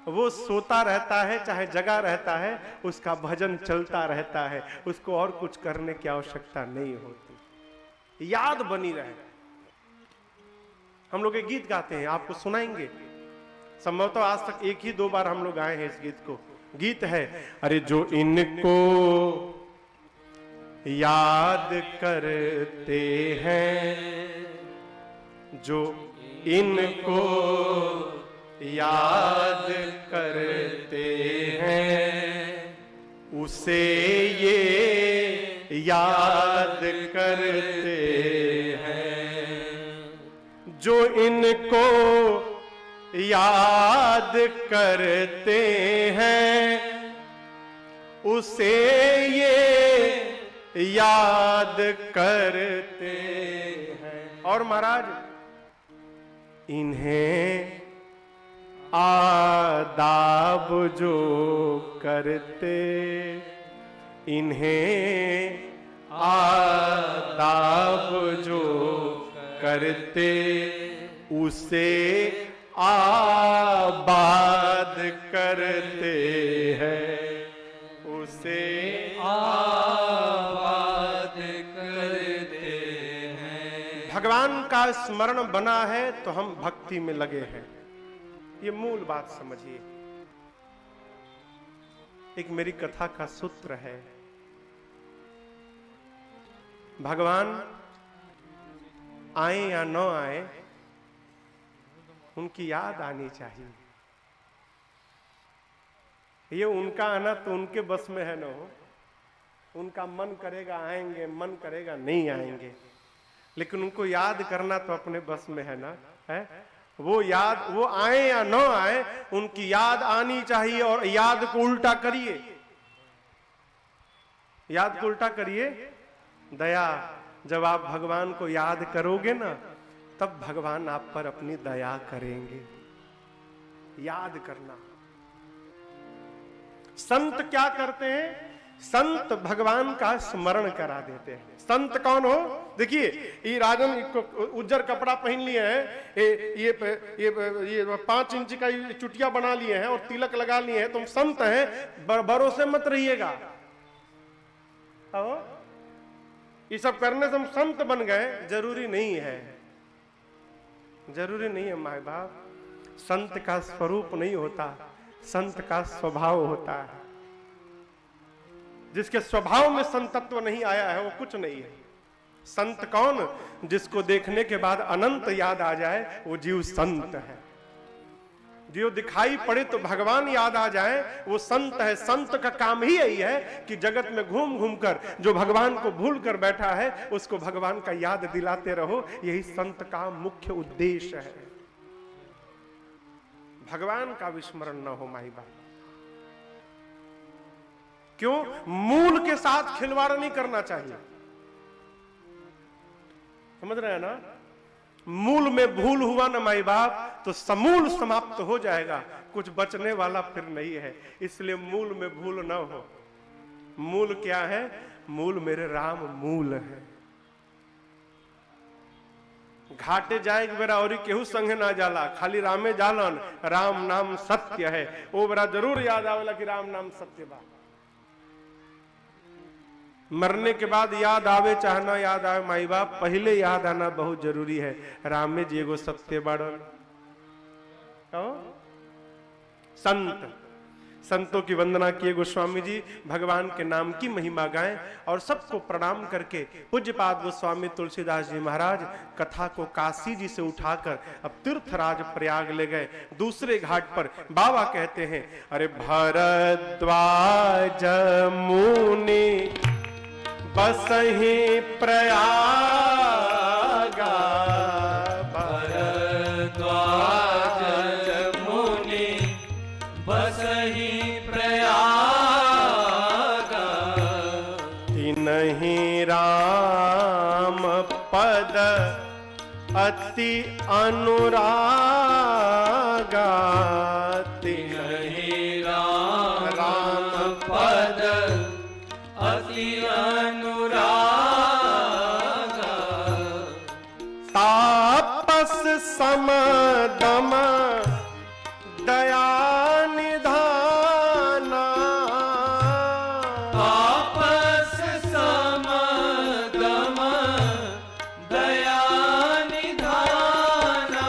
वो सोता रहता है, चाहे जगा रहता है, उसका भजन चलता रहता है, उसको और कुछ करने की आवश्यकता नहीं होती, याद बनी रहे। हम लोग एक गीत गाते हैं, आपको सुनाएंगे। संभवतः आज तक 1 ही 2 बार हम लोग गाए हैं इस गीत को। गीत है, अरे जो इनको याद करते हैं, जो इनको याद करते हैं, उसे ये याद करते हैं। जो इनको याद करते हैं, उसे ये याद करते हैं। और महाराज, इन्हें आदाब जो करते, इन्हें आदाब जो करते, उसे आबाद करते हैं, उसे आबाद करते हैं। भगवान का स्मरण बना है तो हम भक्ति में लगे हैं। ये मूल बात समझिए। एक मेरी कथा का सूत्र है, भगवान आए या न आए, उनकी याद आनी चाहिए। ये उनका आना तो उनके बस में है न हो। उनका मन करेगा आएंगे, मन करेगा नहीं आएंगे, लेकिन उनको याद करना तो अपने बस में है ना, है? वो याद, वो आए या न आए, उनकी याद आनी चाहिए। और याद को उल्टा करिए, याद को उल्टा करिए। दया, जब आप भगवान को याद करोगे ना, तब भगवान आप पर अपनी दया करेंगे। याद करना। संत क्या करते हैं? संत भगवान का स्मरण करा देते हैं। संत कौन हो? देखिए, ये राजन उज्जर कपड़ा पहन लिए हैं, ये 5 इंच का चुटिया बना लिए हैं और तिलक लगा लिए हैं, तुम संत हैं, भरोसे मत रहिएगा। ये सब करने से हम संत बन गए, जरूरी नहीं है, जरूरी नहीं है माए बाप। संत का स्वरूप नहीं होता, संत का स्वभाव होता है। जिसके स्वभाव में संतत्व नहीं आया है वो कुछ नहीं है। संत कौन? जिसको देखने के बाद अनंत याद आ जाए, वो जीव संत है। जो दिखाई पड़े तो भगवान याद आ जाए, वो संत है। संत का काम ही यही है कि जगत में घूम घूम कर जो भगवान को भूल कर बैठा है उसको भगवान का याद दिलाते रहो। यही संत का मुख्य उद्देश्य है। भगवान का विस्मरण न हो माई बाप। क्यों? मूल के साथ खिलवाड़ नहीं करना चाहिए, समझ रहे हैं ना? मूल में भूल हुआ ना माई बाप तो समूल समाप्त हो जाएगा, कुछ बचने वाला फिर नहीं है। इसलिए मूल में भूल ना हो। मूल क्या है? मूल मेरे राम मूल है। घाटे जाएग बेरा और केहू संग ना जाला, खाली रामे जालन, राम नाम सत्य है। वो बेरा जरूर याद आवेला कि राम नाम सत्य बा। मरने के बाद याद आवे चाहे ना याद आवे माई बाप, पहले याद आना बहुत जरूरी है। रामे जी एगो सत्य बाड़न। संत, संतों की वंदना किए गोस्वामी जी, भगवान के नाम की महिमा गाएं और सबको प्रणाम करके पूज्यपाद गोस्वामी तुलसीदास जी महाराज कथा को काशी जी से उठाकर अब तीर्थराज प्रयाग ले गए। दूसरे घाट पर बाबा कहते हैं, अरे भरद्वाज मुनि बसहि प्रयागा, भरद्वाज मुनि बसहि प्रयागा, तिन्हि राम पद अति अनुरागा, तिन्हि राम पद अति अनुरागा, तापस समदम दया निधाना, तापस समदम दया निधाना,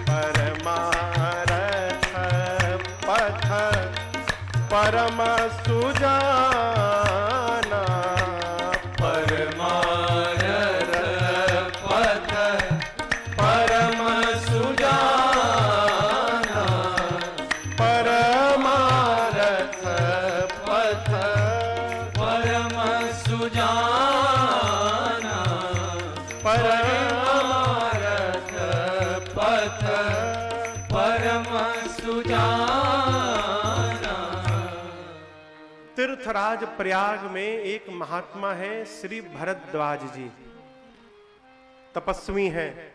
परमारथ पथ परम सुजाना, परमारथ पथ परम सुजाना, परमारथ पथ परम सुजाना, परमारथ पथ परम सुजाना। तीर्थराज प्रयाग में एक महात्मा है श्री भरद्वाज जी, तपस्वी हैं।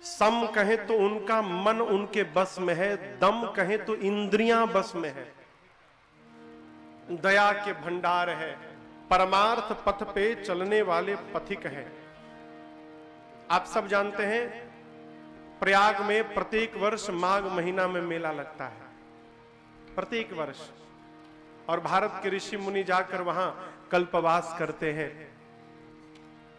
सम कहे तो उनका मन उनके बस में है, दम कहे तो इंद्रियां बस में है, दया के भंडार है, परमार्थ पथ पे चलने वाले पथिक हैं। आप सब जानते हैं प्रयाग में प्रत्येक वर्ष माघ महीना में मेला लगता है, प्रत्येक वर्ष। और भारत के ऋषि मुनि जाकर वहां कल्पवास करते हैं।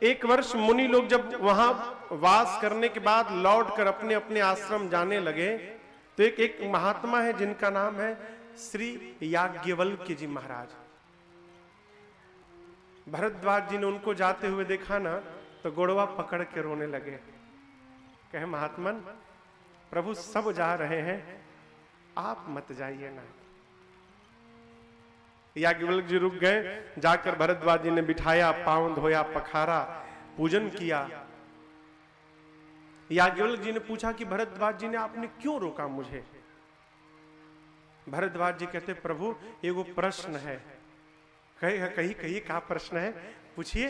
एक वर्ष मुनि लोग जब वहां वास करने के बाद लौटकर अपने अपने आश्रम जाने लगे तो एक महात्मा है जिनका नाम है श्री याज्ञवल्क्य जी महाराज। भरद्वाज जी ने उनको जाते हुए देखा ना तो गोड़वा पकड़ के रोने लगे। कहे, महात्मन प्रभु सब जा रहे हैं, आप मत जाइए ना। याज्ञवल्क्य जी रुक गए, जाकर भरद्वाज जी ने बिठाया, पांव धोया, पखारा, पूजन किया। याज्ञवल्क्य जी ने पूछा कि भरद्वाज जी ने आपने क्यों रोका मुझे? भरद्वाज जी कहते, प्रभु एगो प्रश्न है। कही क्या प्रश्न है, पूछिए।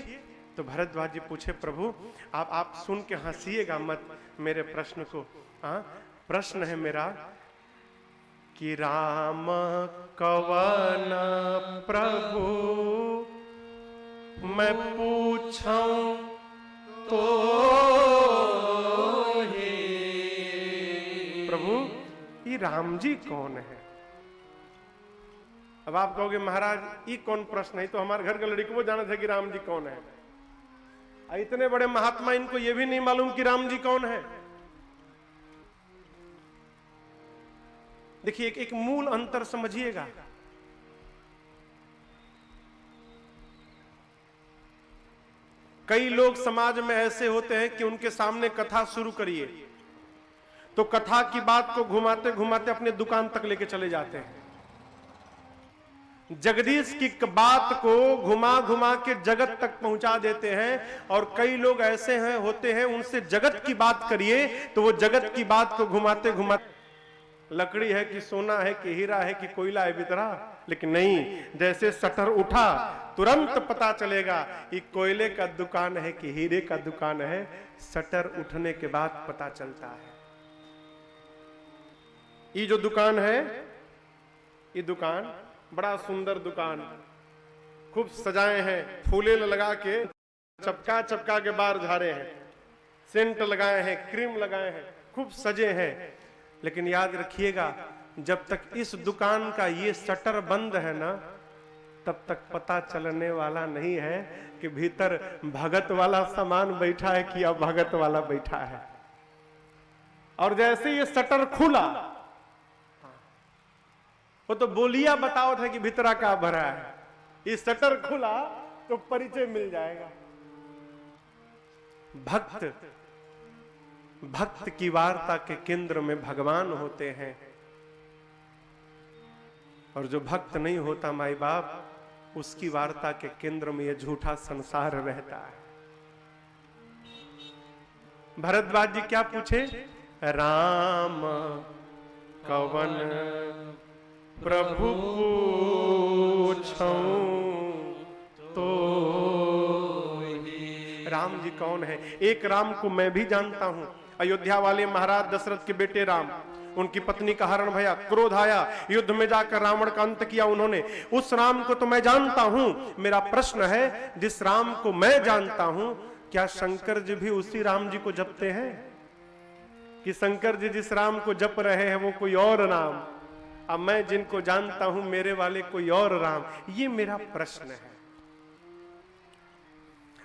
तो भरद्वाज जी पूछे, प्रभु आप सुन के हंसीएगा मत मेरे प्रश्न को। प्रश्न है मेरा कि राम कवन प्रभु मैं पूछूं तो हे प्रभु ये राम जी कौन है? अब आप कहोगे महाराज ये कौन प्रश्न है, तो हमारे घर के लड़की को जाना था कि राम जी कौन है। इतने बड़े महात्मा इनको ये भी नहीं मालूम कि राम जी कौन है। देखिए एक मूल अंतर समझिएगा। कई लोग समाज में ऐसे होते हैं कि उनके सामने कथा शुरू करिए तो कथा की बात को घुमाते घुमाते अपने दुकान तक लेके चले जाते हैं। जगदीश की बात को घुमा घुमा के जगत तक पहुंचा देते हैं। और कई लोग ऐसे हैं होते हैं उनसे जगत की बात करिए तो वो जगत की बात को घुमाते घुमाते लकड़ी है कि सोना है कि हीरा है कि कोयला है बितरा, लेकिन नहीं, जैसे शटर उठा तुरंत पता चलेगा ये कोयले का दुकान है कि हीरे का दुकान है। शटर उठने के बाद पता चलता है। ये जो दुकान है, ये दुकान बड़ा सुंदर दुकान, खूब सजाए हैं, फूले लगा के चपका चपका के बाहर झारे हैं, सेंट लगाए हैं, क्रीम लगाए हैं, खूब सजे हैं। लेकिन याद रखिएगा जब तक इस दुकान का ये शटर बंद है ना, तब तक पता चलने वाला नहीं है कि भीतर भगत वाला सामान बैठा है कि अभगत वाला बैठा है। और जैसे ये शटर खुला, वो तो बोलिया बताओ था कि भीतरा का भरा है। ये शटर खुला तो परिचय मिल जाएगा। भक्त की वार्ता के केंद्र में भगवान होते हैं। और जो भक्त नहीं होता माई बाप, उसकी वार्ता के केंद्र में यह झूठा संसार रहता है। भरद्वाज जी क्या पूछे? राम कवन प्रभु पूछूं तो राम जी कौन है? एक राम को मैं भी जानता हूं, अयोध्या वाले महाराज दशरथ के बेटे राम। उनकी पत्नी का हरण भया, क्रोध आया, युद्ध में जाकर रावण का अंत किया उन्होंने। उस राम को तो मैं जानता हूं। मेरा प्रश्न है, जिस राम को मैं जानता हूं, क्या शंकर जी भी उसी राम जी को जपते हैं? कि शंकर जी जिस राम को जप रहे हैं वो कोई और राम, अब मैं जिनको जानता हूं मेरे वाले कोई और राम? ये मेरा प्रश्न है।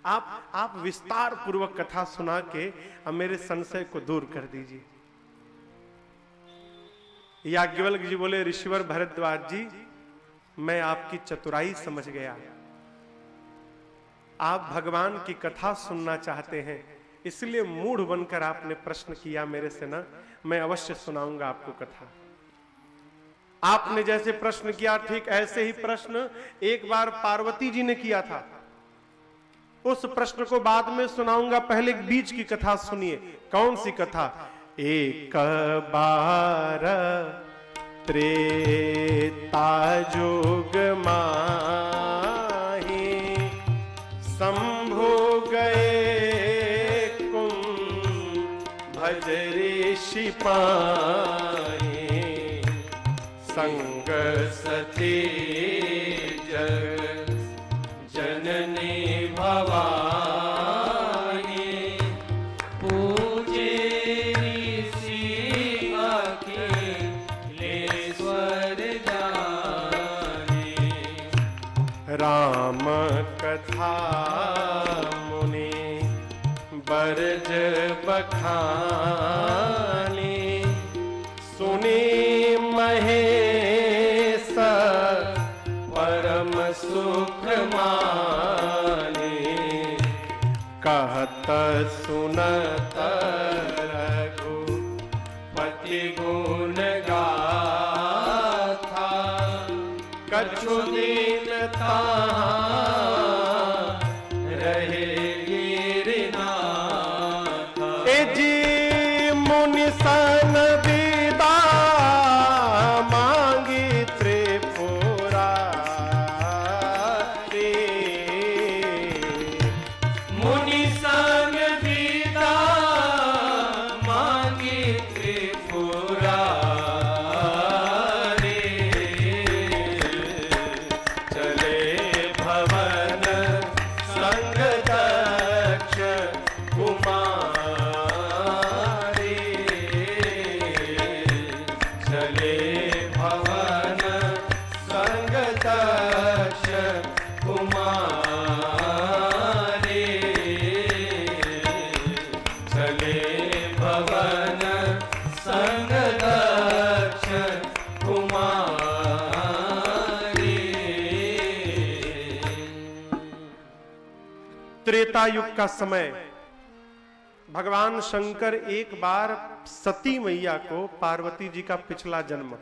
आप विस्तार पूर्वक कथा सुना के अब मेरे संशय को दूर कर दीजिए। याज्ञवल्क्य जी बोले, ऋषिवर भरद्वाज जी, मैं आपकी चतुराई समझ गया। आप भगवान की कथा सुनना चाहते हैं, इसलिए मूढ़ बनकर आपने प्रश्न किया मेरे से ना। मैं अवश्य सुनाऊंगा आपको कथा। आपने जैसे प्रश्न किया ठीक ऐसे ही प्रश्न एक बार पार्वती जी ने किया था। उस प्रश्न को बाद में सुनाऊंगा, पहले बीच की कथा सुनिए। कौन सी कथा? एक बार त्रेता जुग माही शंभु गए कुंभ ऋषि पाही संग सती जग जननी भवानी पूजे ऋषि अखिलेश्वर जाने। राम कथा मुनि बरज बखानी सुनी महेश परम सुख मानी कहत सुनत रघुपति गुण गाथा कछु दिन ताहाँ रहे गिरनाथ। ए जी मुनि सन विदा मांगी त्रिपुरारी मुनि संग विदा मांगी त्रिपुरारी त्रेता युग का समय, भगवान शंकर एक बार सती मैया को, पार्वती जी का पिछला जन्म,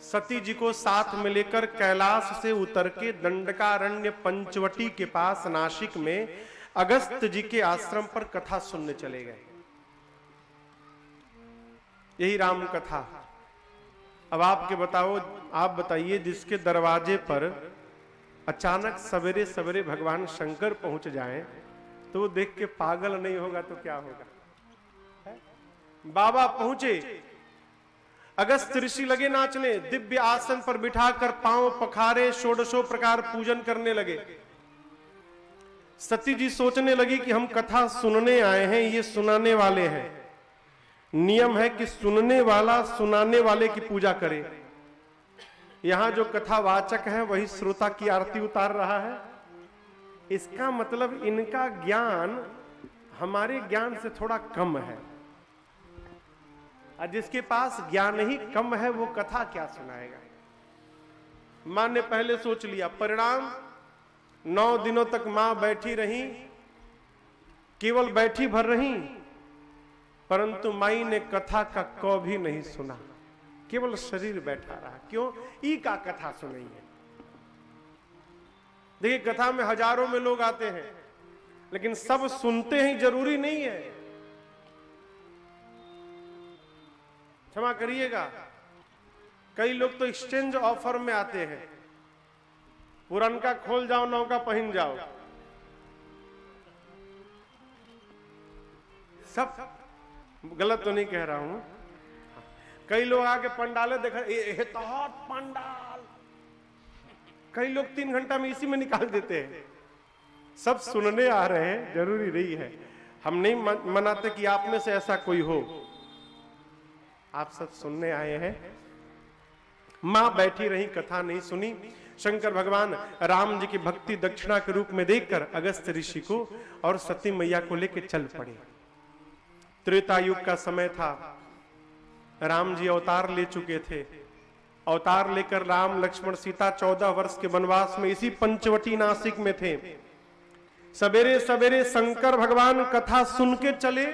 सती जी को साथ में लेकर कैलाश से उतर के दंडकारण्य पंचवटी के पास नासिक में अगस्त जी के आश्रम पर कथा सुनने चले गए। यही राम कथा। अब आप बताइए, जिसके दरवाजे पर अचानक सवेरे सवेरे भगवान शंकर पहुंच जाएं, तो वो देख के पागल नहीं होगा तो क्या होगा? है? बाबा पहुंचे, अगस्त ऋषि लगे नाचने, दिव्य आसन पर बिठाकर पांव पखारे, षोडशों प्रकार पूजन करने लगे। सती जी सोचने लगी कि हम कथा सुनने आए हैं, ये सुनाने वाले हैं। नियम है कि सुनने वाला सुनाने वाले की पूजा करे। यहां जो कथावाचक है वही श्रोता की आरती उतार रहा है। इसका मतलब इनका ज्ञान हमारे ज्ञान से थोड़ा कम है, और जिसके पास ज्ञान ही कम है वो कथा क्या सुनाएगा? मां ने पहले सोच लिया। परिणाम 9 दिनों तक मां बैठी रही, केवल बैठी भर रही, परंतु माई ने कथा का क भी नहीं सुना, केवल शरीर बैठा रहा। क्यों? ई का कथा सुनाई है। देखिए, कथा में हजारों में लोग आते हैं, लेकिन सब सुनते ही जरूरी नहीं है। क्षमा करिएगा, कई लोग तो एक्सचेंज ऑफर में आते हैं, पुरनका खोल जाओ, नौका पहन जाओ। सब गलत तो नहीं कह रहा हूं। कई लोग आके पंडाले देखा, पंडाल, कई लोग 3 घंटा में इसी में निकाल देते हैं। सब सुनने आ रहे हैं, जरूरी नहीं है। हम नहीं मनाते कि आप में से ऐसा कोई हो, आप सब सुनने आए हैं। मां बैठी रही, कथा नहीं सुनी। शंकर भगवान राम जी की भक्ति दक्षिणा के रूप में देखकर अगस्त ऋषि को और सती मैया को लेकर चल पड़े। त्रेता युग का समय था, राम जी अवतार ले चुके थे। अवतार लेकर राम लक्ष्मण सीता 14 वर्ष के वनवास में इसी पंचवटी नासिक में थे। सवेरे सवेरे शंकर भगवान कथा सुन के चले,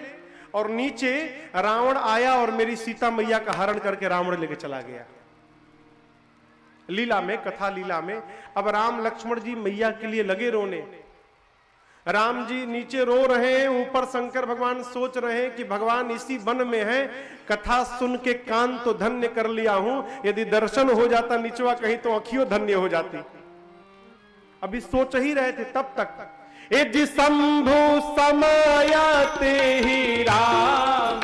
और नीचे रावण आया और मेरी सीता मैया का हरण करके रावण लेके चला गया। लीला में, कथा लीला में। अब राम लक्ष्मण जी मैया के लिए लगे रोने। राम जी नीचे रो रहे हैं, ऊपर शंकर भगवान सोच रहे हैं कि भगवान इसी वन में है, कथा सुन के कान तो धन्य कर लिया हूं, यदि दर्शन हो जाता निचवा कहीं तो अखियों धन्य हो जाती। अभी सोच ही रहे थे तब तक यदि शंभु समायाते ही राम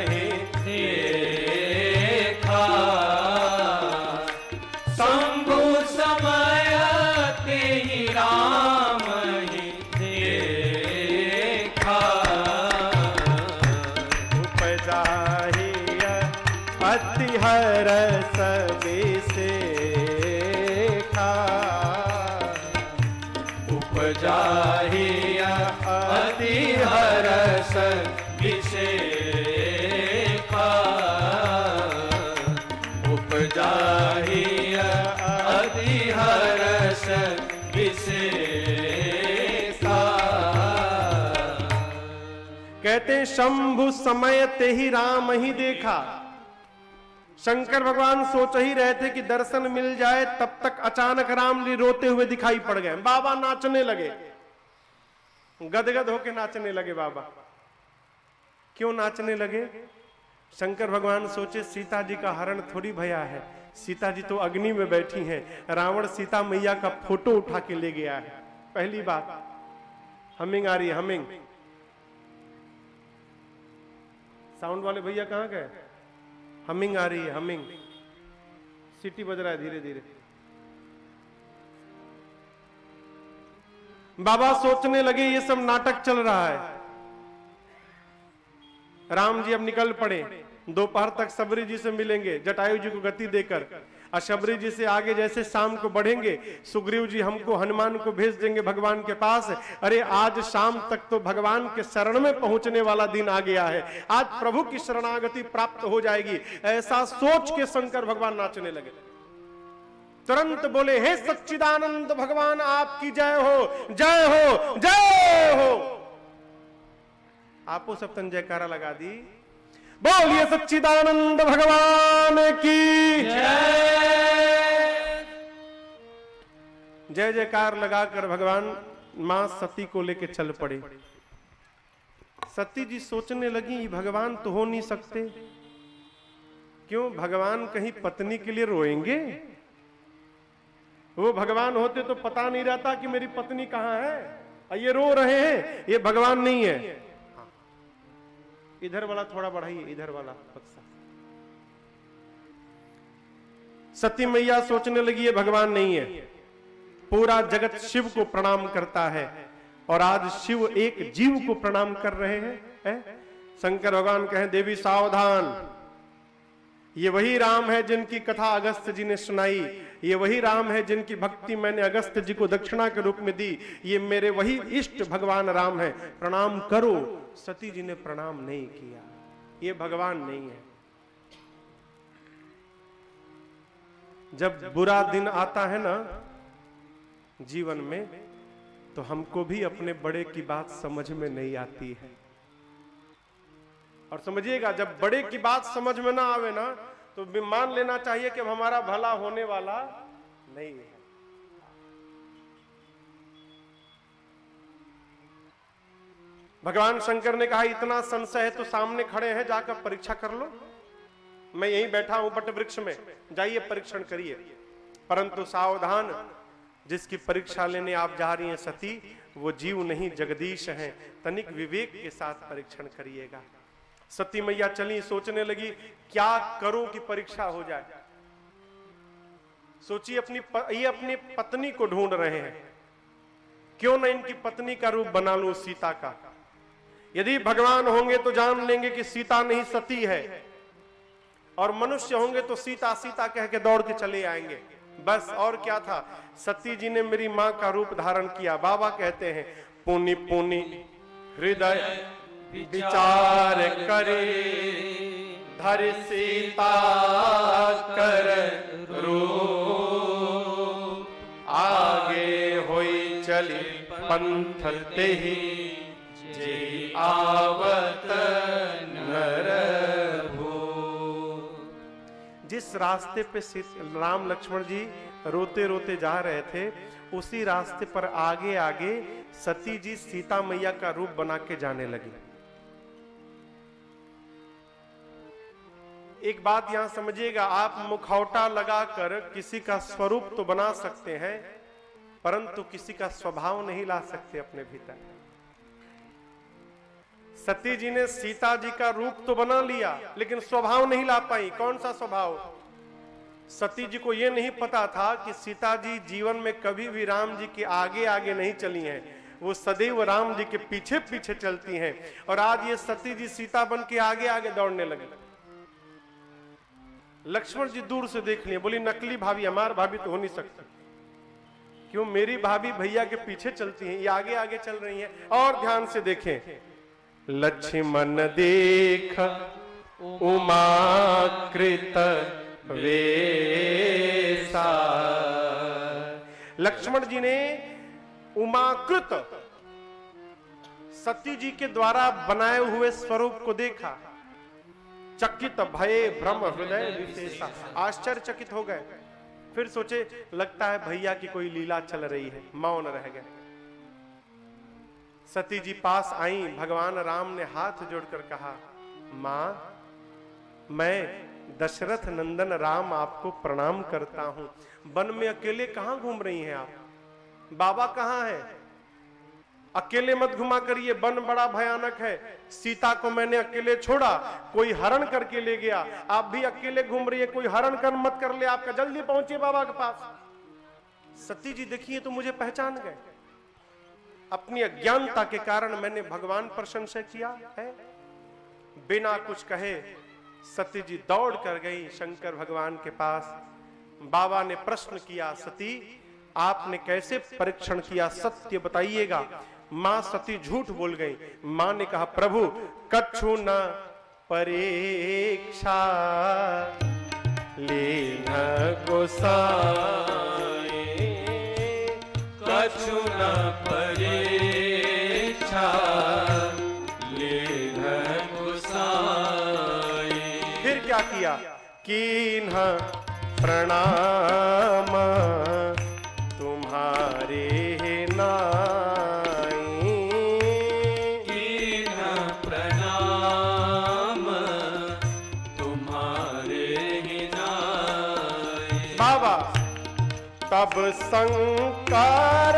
ही देखा, शंभु समायाते ही राम ही देखा, उपजाहि अति हरस विसेखा, उपजाहि अति हरस विसेखा, उपजाहि अति हरस विसेखा। कहते हैं शंभु समय ते ही राम ही देखा। शंकर भगवान सोच ही रहे थे कि दर्शन मिल जाए, तब तक अचानक राम जी रोते हुए दिखाई पड़ गए। बाबा नाचने लगे, गदगद होके नाचने लगे बाबा। क्यों नाचने लगे? शंकर भगवान सोचे सीता जी का हरण थोड़ी भया है, सीता जी तो अग्नि में बैठी हैं, रावण सीता मैया का फोटो उठा के ले गया है। पहली बात। हमिंग आ रही है, हमिंग। साउंड वाले भैया कहां गए? हमिंग आ रही है, हमिंग। सीटी बज रहा है धीरे धीरे। बाबा सोचने लगे ये सब नाटक चल रहा है। राम जी अब निकल पड़े, दोपहर तक शबरी जी से मिलेंगे, जटायु जी को गति देकर। और शबरी जी से आगे जैसे शाम को बढ़ेंगे, सुग्रीव जी हमको हनुमान को भेज देंगे भगवान के पास। अरे आज शाम तक तो भगवान के शरण में पहुंचने वाला दिन आ गया है, आज प्रभु की शरणागति प्राप्त हो जाएगी। ऐसा सोच के शंकर भगवान नाचने लगे। तुरंत बोले, हे सच्चिदानंद भगवान आपकी जय हो, जय हो, जय हो। आपो सब तन जयकारा लगा दी। बोलिए सच्चिदानंद भगवान की जय जयकार लगाकर भगवान मां सती को लेके चल पड़े। सती जी सोचने लगी, भगवान तो हो नहीं सकते। क्यों? भगवान कहीं पत्नी के लिए रोएंगे? वो भगवान होते तो पता नहीं रहता कि मेरी पत्नी कहां है। ये रो रहे हैं, ये भगवान नहीं है। इधर वाला थोड़ा बढ़ाइए, इधर वाला बक्सा। सती मैया सोचने लगी ये भगवान नहीं है। पूरा जगत शिव को प्रणाम करता है और आज शिव एक जीव को प्रणाम कर रहे हैं। शंकर भगवान कहें, देवी सावधान, ये वही राम है जिनकी कथा अगस्त जी ने सुनाई, ये वही राम है जिनकी भक्ति मैंने अगस्त जी को दक्षिणा के रूप में दी, ये मेरे वही इष्ट भगवान राम है, प्रणाम करो। सती जी ने प्रणाम नहीं किया, ये भगवान नहीं है। जब बुरा दिन आता है ना जीवन में, तो हमको भी अपने बड़े की बात समझ में नहीं आती है। और समझिएगा, जब बड़े की बात समझ में ना आवे ना, तो मान लेना चाहिए कि हमारा भला होने वाला नहीं है। भगवान शंकर ने कहा, इतना संशय है तो सामने खड़े हैं, जाकर परीक्षा कर लो। मैं यहीं बैठा हूं बट वृक्ष में, जाइए परीक्षण करिए। परंतु सावधान, जिसकी परीक्षा लेने आप जा रही हैं सती, वो जीव नहीं जगदीश हैं। तनिक विवेक के साथ परीक्षण करिएगा। सती मैया चली, सोचने लगी क्या करूं कि परीक्षा हो जाए। सोची ये अपनी पत्नी को ढूंढ रहे हैं, क्यों ना इनकी पत्नी का रूप बना लूं सीता का। यदि भगवान होंगे तो जान लेंगे कि सीता नहीं सती है, और मनुष्य होंगे तो सीता सीता कह के दौड़ के चले आएंगे। बस और क्या था। सती जी ने मेरी मां का रूप धारण किया। बाबा कहते हैं, पुनि पुनि हृदय विचार करे, धर सीता कर रूप, आगे होई चली पंथ तेहि, जे आवत नर भूप। जिस रास्ते पे राम लक्ष्मण जी रोते रोते जा रहे थे, उसी रास्ते पर आगे आगे सती जी सीता मैया का रूप बना के जाने लगी। एक बात यहां समझिएगा, आप मुखौटा लगाकर किसी का स्वरूप तो बना सकते हैं, परंतु किसी का स्वभाव नहीं ला सकते अपने भीतर। सती जी ने सीता जी का रूप तो बना लिया, लेकिन स्वभाव नहीं ला पाई। कौन सा स्वभाव? सती जी को यह नहीं पता था कि सीता जी जीवन में कभी भी राम जी के आगे आगे नहीं चली हैं, वो सदैव राम जी के पीछे पीछे चलती हैं। और आज ये सती जी सीता बन के आगे आगे दौड़ने लगी। लक्ष्मण जी दूर से देख लिए, बोली नकली भाभी, हमार भाभी तो हो नहीं सकती। क्यों? मेरी भाभी भैया के पीछे चलती हैं, ये आगे आगे चल रही हैं। और ध्यान से देखें, लक्ष्मण देख उमाकृत वेसा। लक्ष्मण जी ने उमाकृत सती जी के द्वारा बनाए हुए स्वरूप को देखा। चकित भये भ्रम हृदय विशेषा, आश्चर्यचकित हो गए। फिर सोचे लगता है भैया की कोई लीला चल रही है, मौन रह गए। सती जी पास आई, भगवान राम ने हाथ जोड़कर कहा, मां मैं दशरथ नंदन राम आपको प्रणाम करता हूं। वन में अकेले कहां घूम रही हैं आप? बाबा कहां है? अकेले मत घुमा करिए, वन बड़ा भयानक है। सीता को मैंने अकेले छोड़ा, कोई हरण करके ले गया। आप भी अकेले घूम रही है, कोई हरण कर मत कर ले आपका। जल्दी पहुंचिए बाबा के पास। सती जी देखिए तो मुझे पहचान गए। अपनी अज्ञानता के कारण मैंने भगवान पर संशय किया है। बिना कुछ कहे सती जी दौड़ कर गई शंकर भगवान के पास। बाबा ने प्रश्न किया, सती आपने कैसे परीक्षण किया, सत्य बताइएगा। मां सती झूठ बोल गई। मां ने कहा, प्रभु कछु न परीक्षा लीन गोसाई। कछु न परीक्षा लीन गोसाई। फिर क्या किया? कीन्ह प्रणाम तुम्हारे नाई। कीन्ह प्रणाम तुम्हारे नाई। बाबा तब शंकर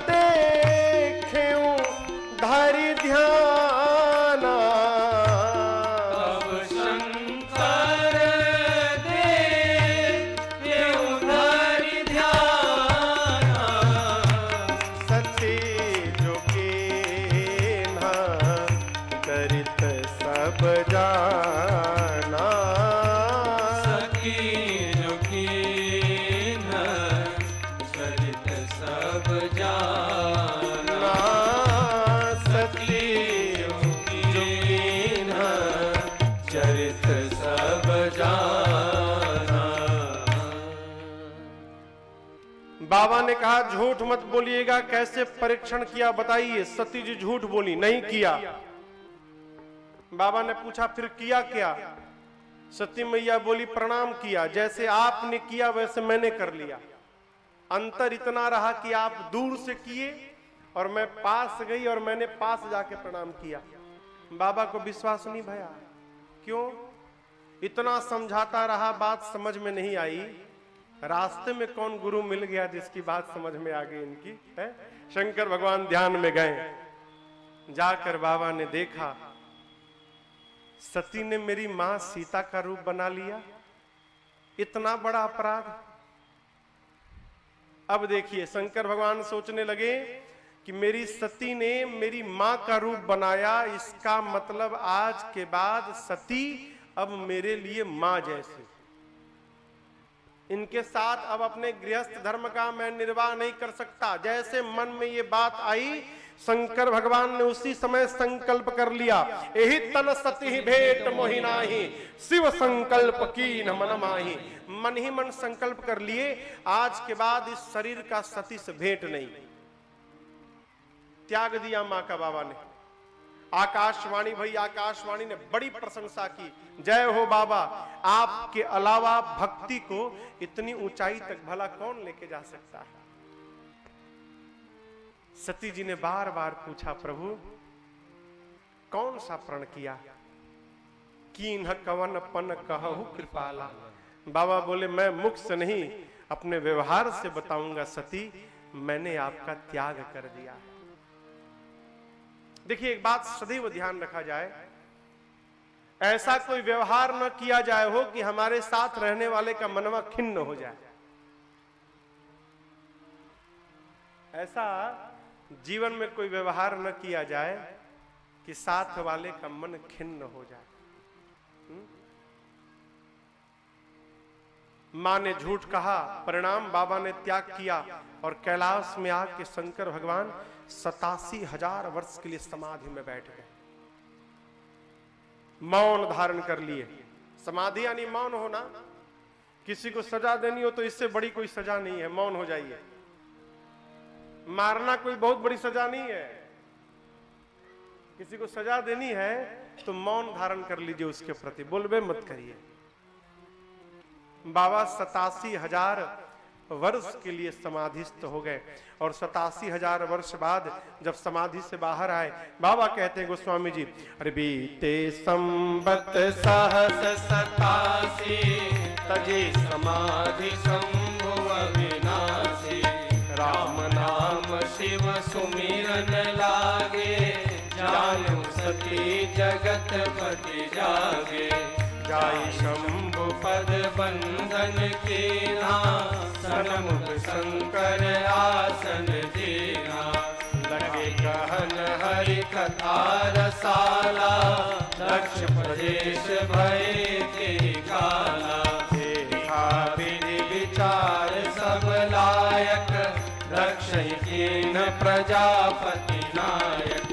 देखें धरि ध्याना। तब शंकर देखें धरि ध्याना। सती जो कीन्हा चरित सब जाना। सखी जो कीन्ह चरित सब जाना। सती जो कीन्हा चरित सब जाना। बाबा ने कहा झूठ मत बोलिएगा। कैसे परीक्षण किया बताइए? सती जी झूठ बोली, नहीं किया। बाबा ने पूछा फिर किया क्या? सती मैया बोली प्रणाम किया, जैसे आपने किया वैसे मैंने कर लिया। अंतर इतना रहा कि आप दूर से किए और मैं पास गई और मैंने पास जाके प्रणाम किया। बाबा को विश्वास नहीं भया। क्यों? इतना समझाता रहा, बात समझ में नहीं आई। रास्ते में कौन गुरु मिल गया जिसकी बात समझ में आ गई इनकी है? शंकर भगवान ध्यान में गए। जाकर बाबा ने देखा सती ने मेरी मां सीता का रूप बना लिया। इतना बड़ा अपराध। अब देखिए शंकर भगवान सोचने लगे कि मेरी सती ने मेरी मां का रूप बनाया, इसका मतलब आज के बाद सती अब मेरे लिए मां जैसी। इनके साथ अब अपने गृहस्थ धर्म का मैं निर्वाह नहीं कर सकता। जैसे मन में ये बात आई, शंकर भगवान ने उसी समय संकल्प कर लिया, यही तन सती भेंट मोहि नाहि, शिव संकल्प कीन्ह मन माहि। मन ही मन संकल्प कर लिए, आज के बाद इस शरीर का सती से भेंट नहीं। त्याग दिया मां का बाबा ने। आकाशवाणी भाई, आकाशवाणी ने बड़ी प्रशंसा की। जय हो बाबा, आपके अलावा भक्ति को इतनी ऊंचाई तक भला कौन लेके जा सकता है। सती जी ने बार बार पूछा, प्रभु कौन सा प्रण किया? कीन्ह कवन पन कहु कृपाला। बाबा बोले मैं मुख से नहीं अपने व्यवहार से बताऊंगा सती, मैंने आपका त्याग कर दिया। देखिए एक बात सदैव ध्यान रखा जाए, ऐसा कोई व्यवहार न किया जाए हो कि हमारे साथ रहने वाले का मनवा खिन्न हो जाए। ऐसा जीवन में कोई व्यवहार न किया जाए कि साथ वाले का मन खिन्न हो जाए। मां ने झूठ कहा, परिणाम बाबा ने त्याग किया और कैलाश में आके शंकर भगवान 87,000 वर्ष के लिए समाधि में बैठ गए। मौन धारण कर लिए। समाधि यानी मौन होना। किसी को सजा देनी हो तो इससे बड़ी कोई सजा नहीं है, मौन हो जाइए। मारना कोई बहुत बड़ी सजा नहीं है। किसी को सजा देनी है तो मौन धारण कर लीजिए, उसके प्रति बोलबे मत करिए। बाबा 87,000 वर्ष के लिए समाधिस्थ हो गए और 87,000 वर्ष बाद जब समाधि से बाहर आए, बाबा कहते हैं गोस्वामी जी, अरे बीते संबत सहस 87 तजे समाधि शंभु अविनाशी। राम नाम शिव सुमिरन लागे, जानू सती जगत पति जागे। जाई शंभु पद बंधन कीना, सनमुख शंकर आसन दीना। लगे कहन हरि कथा रसाला, दक्ष प्रदेश भय के काला। देखा विधि विचार सब लायक, दक्ष कीन प्रजापति नायक।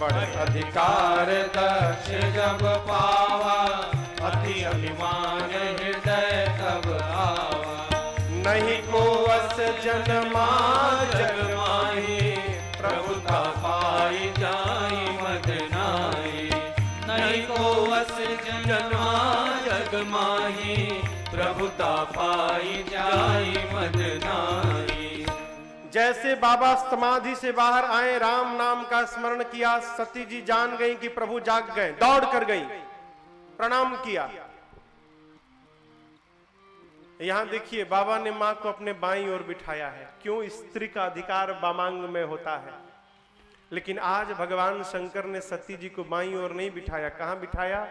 बड़ अधिकार दक्ष जब पावा, अति अभिमान हृदय नहीं को अस जन्मा जग माही, प्रभुता पाई जाई मद नाई। नहीं को अस जन्मा जग माही, प्रभुता पाई जाई मद नाई। जैसे बाबा समाधि से बाहर आए, राम नाम का स्मरण किया, सती जी जान गई कि प्रभु जाग गए, दौड़ कर गई, प्रणाम किया। यहां देखिए बाबा ने मां को अपने बाईं ओर बिठाया है। क्यों? स्त्री का अधिकार वामांग में होता है। लेकिन आज भगवान शंकर ने सती जी को बाईं ओर नहीं बिठाया। कहां बिठाया?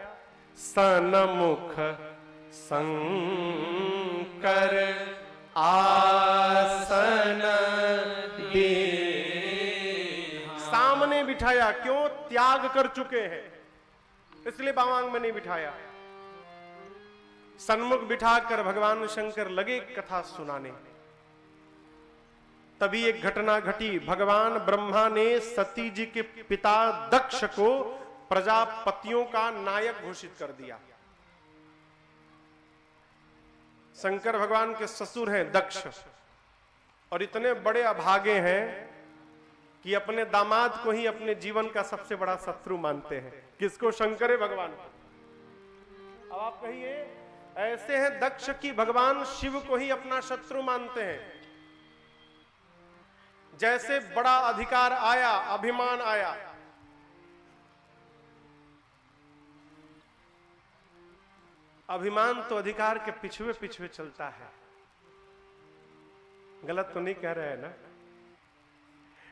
सन्मुख शंकर आसन दे, सामने बिठाया। क्यों? त्याग कर चुके हैं, इसलिए वामांग में नहीं बिठाया। सन्मुख बिठाकर भगवान शंकर लगे कथा सुनाने। तभी एक घटना घटी। भगवान ब्रह्मा ने सती जी के पिता दक्ष को प्रजापतियों का नायक घोषित कर दिया। शंकर भगवान के ससुर हैं दक्ष, और इतने बड़े अभागे हैं कि अपने दामाद को ही अपने जीवन का सबसे बड़ा शत्रु मानते हैं। किसको? शंकर भगवान। अब आप कहिए, ऐसे हैं दक्ष की भगवान शिव को ही अपना शत्रु मानते हैं। जैसे बड़ा अधिकार आया, अभिमान आया, अभिमान तो अधिकार के पिछुए पिछुए चलता है। गलत तो नहीं कह रहे हैं ना?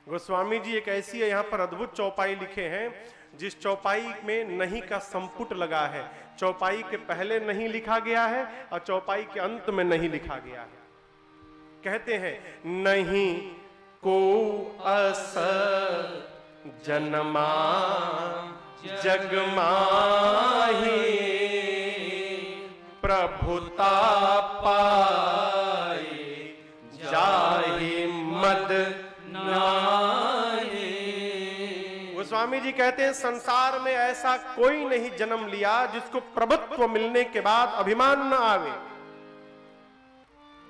गोस्वामी जी एक ऐसी है, यहां पर अद्भुत चौपाई लिखे हैं, जिस चौपाई में नहीं का संपुट लगा है। चौपाई के पहले नहीं लिखा गया है और चौपाई के अंत में नहीं लिखा गया है। कहते हैं, नहीं को अस जन्मा जग माही, प्रभुता पाई जाहि मद नाई। गोस्वामी जी कहते हैं, संसार में ऐसा कोई नहीं जन्म लिया जिसको प्रभुत्व मिलने के बाद अभिमान न आवे।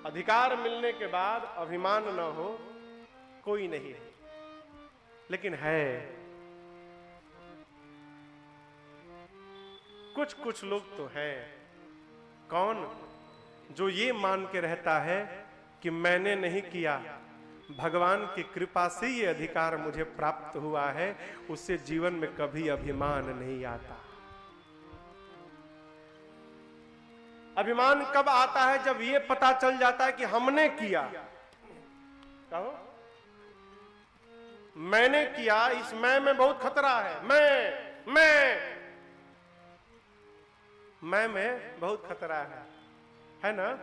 अधिकार मिलने के बाद अभिमान न हो, कोई नहीं है। लेकिन है कुछ कुछ लोग तो है। कौन? जो ये मान के रहता है कि मैंने नहीं किया, भगवान की कृपा से ये अधिकार मुझे प्राप्त हुआ है, उससे जीवन में कभी अभिमान नहीं आता। अभिमान कब आता है? जब ये पता चल जाता है कि हमने किया। कहो, मैंने किया। इस मैं में बहुत खतरा है। मैं में बहुत खतरा है ना?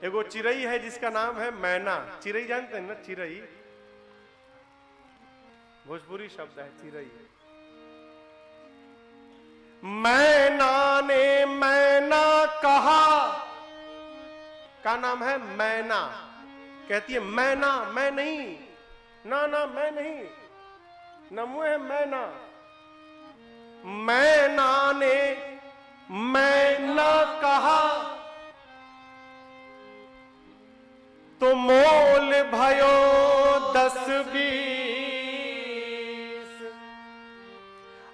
एगो चिड़ई है जिसका नाम है मैना। चिड़ई जानते हैं ना? चिड़ई भोजपुरी शब्द है, चिड़ई। मैना ने मैना कहा, का नाम है मैना। कहती है मैना, मैं नहीं, ना ना मैं नहीं, नमो है मैना। मैना ने मैना कहा तो मोल भयो 10-20,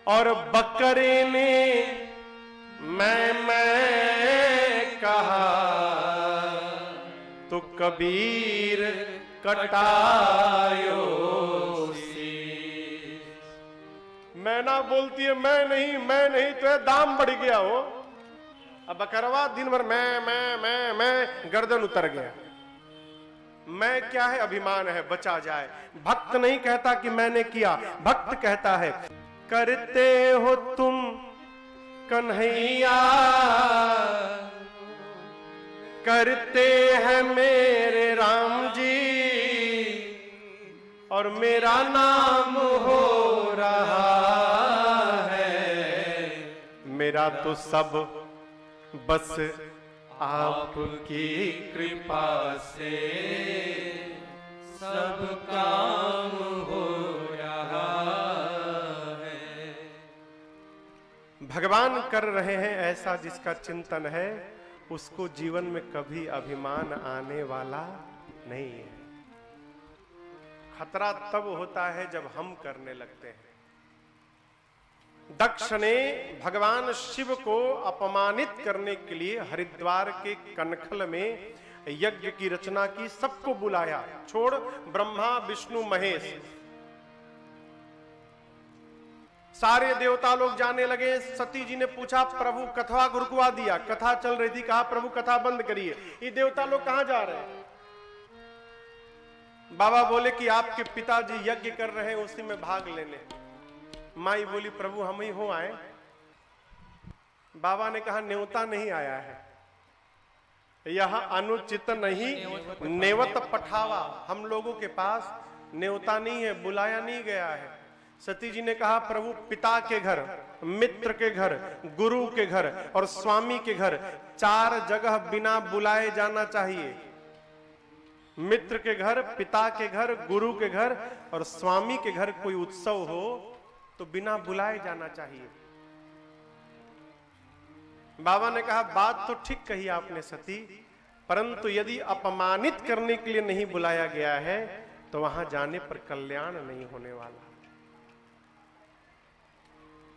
और बकरे ने मैं कहा तो कबीर कटायो शीश। मैना बोलती है मैं नहीं तो दाम बढ़ गया हो। अब बकरवा दिन भर मैं गर्दन उतर गया। मैं क्या है? अभिमान है, बचा जाए। भक्त नहीं कहता कि मैंने किया, भक्त कहता है करते हो तुम कन्हैया, करते हैं मेरे राम जी, और मेरा नाम हो रहा है। मेरा तो सब बस आपकी कृपा से सब काम हो रहा है। भगवान कर रहे हैं ऐसा जिसका चिंतन है, उसको जीवन में कभी अभिमान आने वाला नहीं है। खतरा तब होता है जब हम करने लगते हैं। दक्ष ने भगवान शिव को अपमानित करने के लिए हरिद्वार के कनखल में यज्ञ की रचना की, सबको बुलाया, छोड़ ब्रह्मा विष्णु महेश, सारे देवता लोग जाने लगे। सती जी ने पूछा प्रभु कथा गुरुकुआ दिया, कथा चल रही थी, कहा प्रभु कथा बंद करिए, ये देवता लोग कहां जा रहे हैं? बाबा बोले कि आपके पिताजी यज्ञ कर रहे हैं, उसी में भाग लेने। माई बोली प्रभु हम ही हो आए। बाबा ने कहा न्योता नहीं आया है, यह अनुचित नहीं नेवत पठावा, हम लोगों के पास न्योता नहीं है, बुलाया नहीं गया है। सती जी ने कहा प्रभु पिता के घर, मित्र के घर, गुरु के घर और स्वामी के घर, 4 जगह बिना बुलाए जाना चाहिए। मित्र के घर, पिता के घर, गुरु के घर और स्वामी के घर कोई उत्सव हो तो बिना बुलाए जाना चाहिए। बाबा ने कहा बात तो ठीक कही आपने सती, परंतु यदि अपमानित करने के लिए नहीं बुलाया गया है तो वहां जाने पर कल्याण नहीं होने वाला।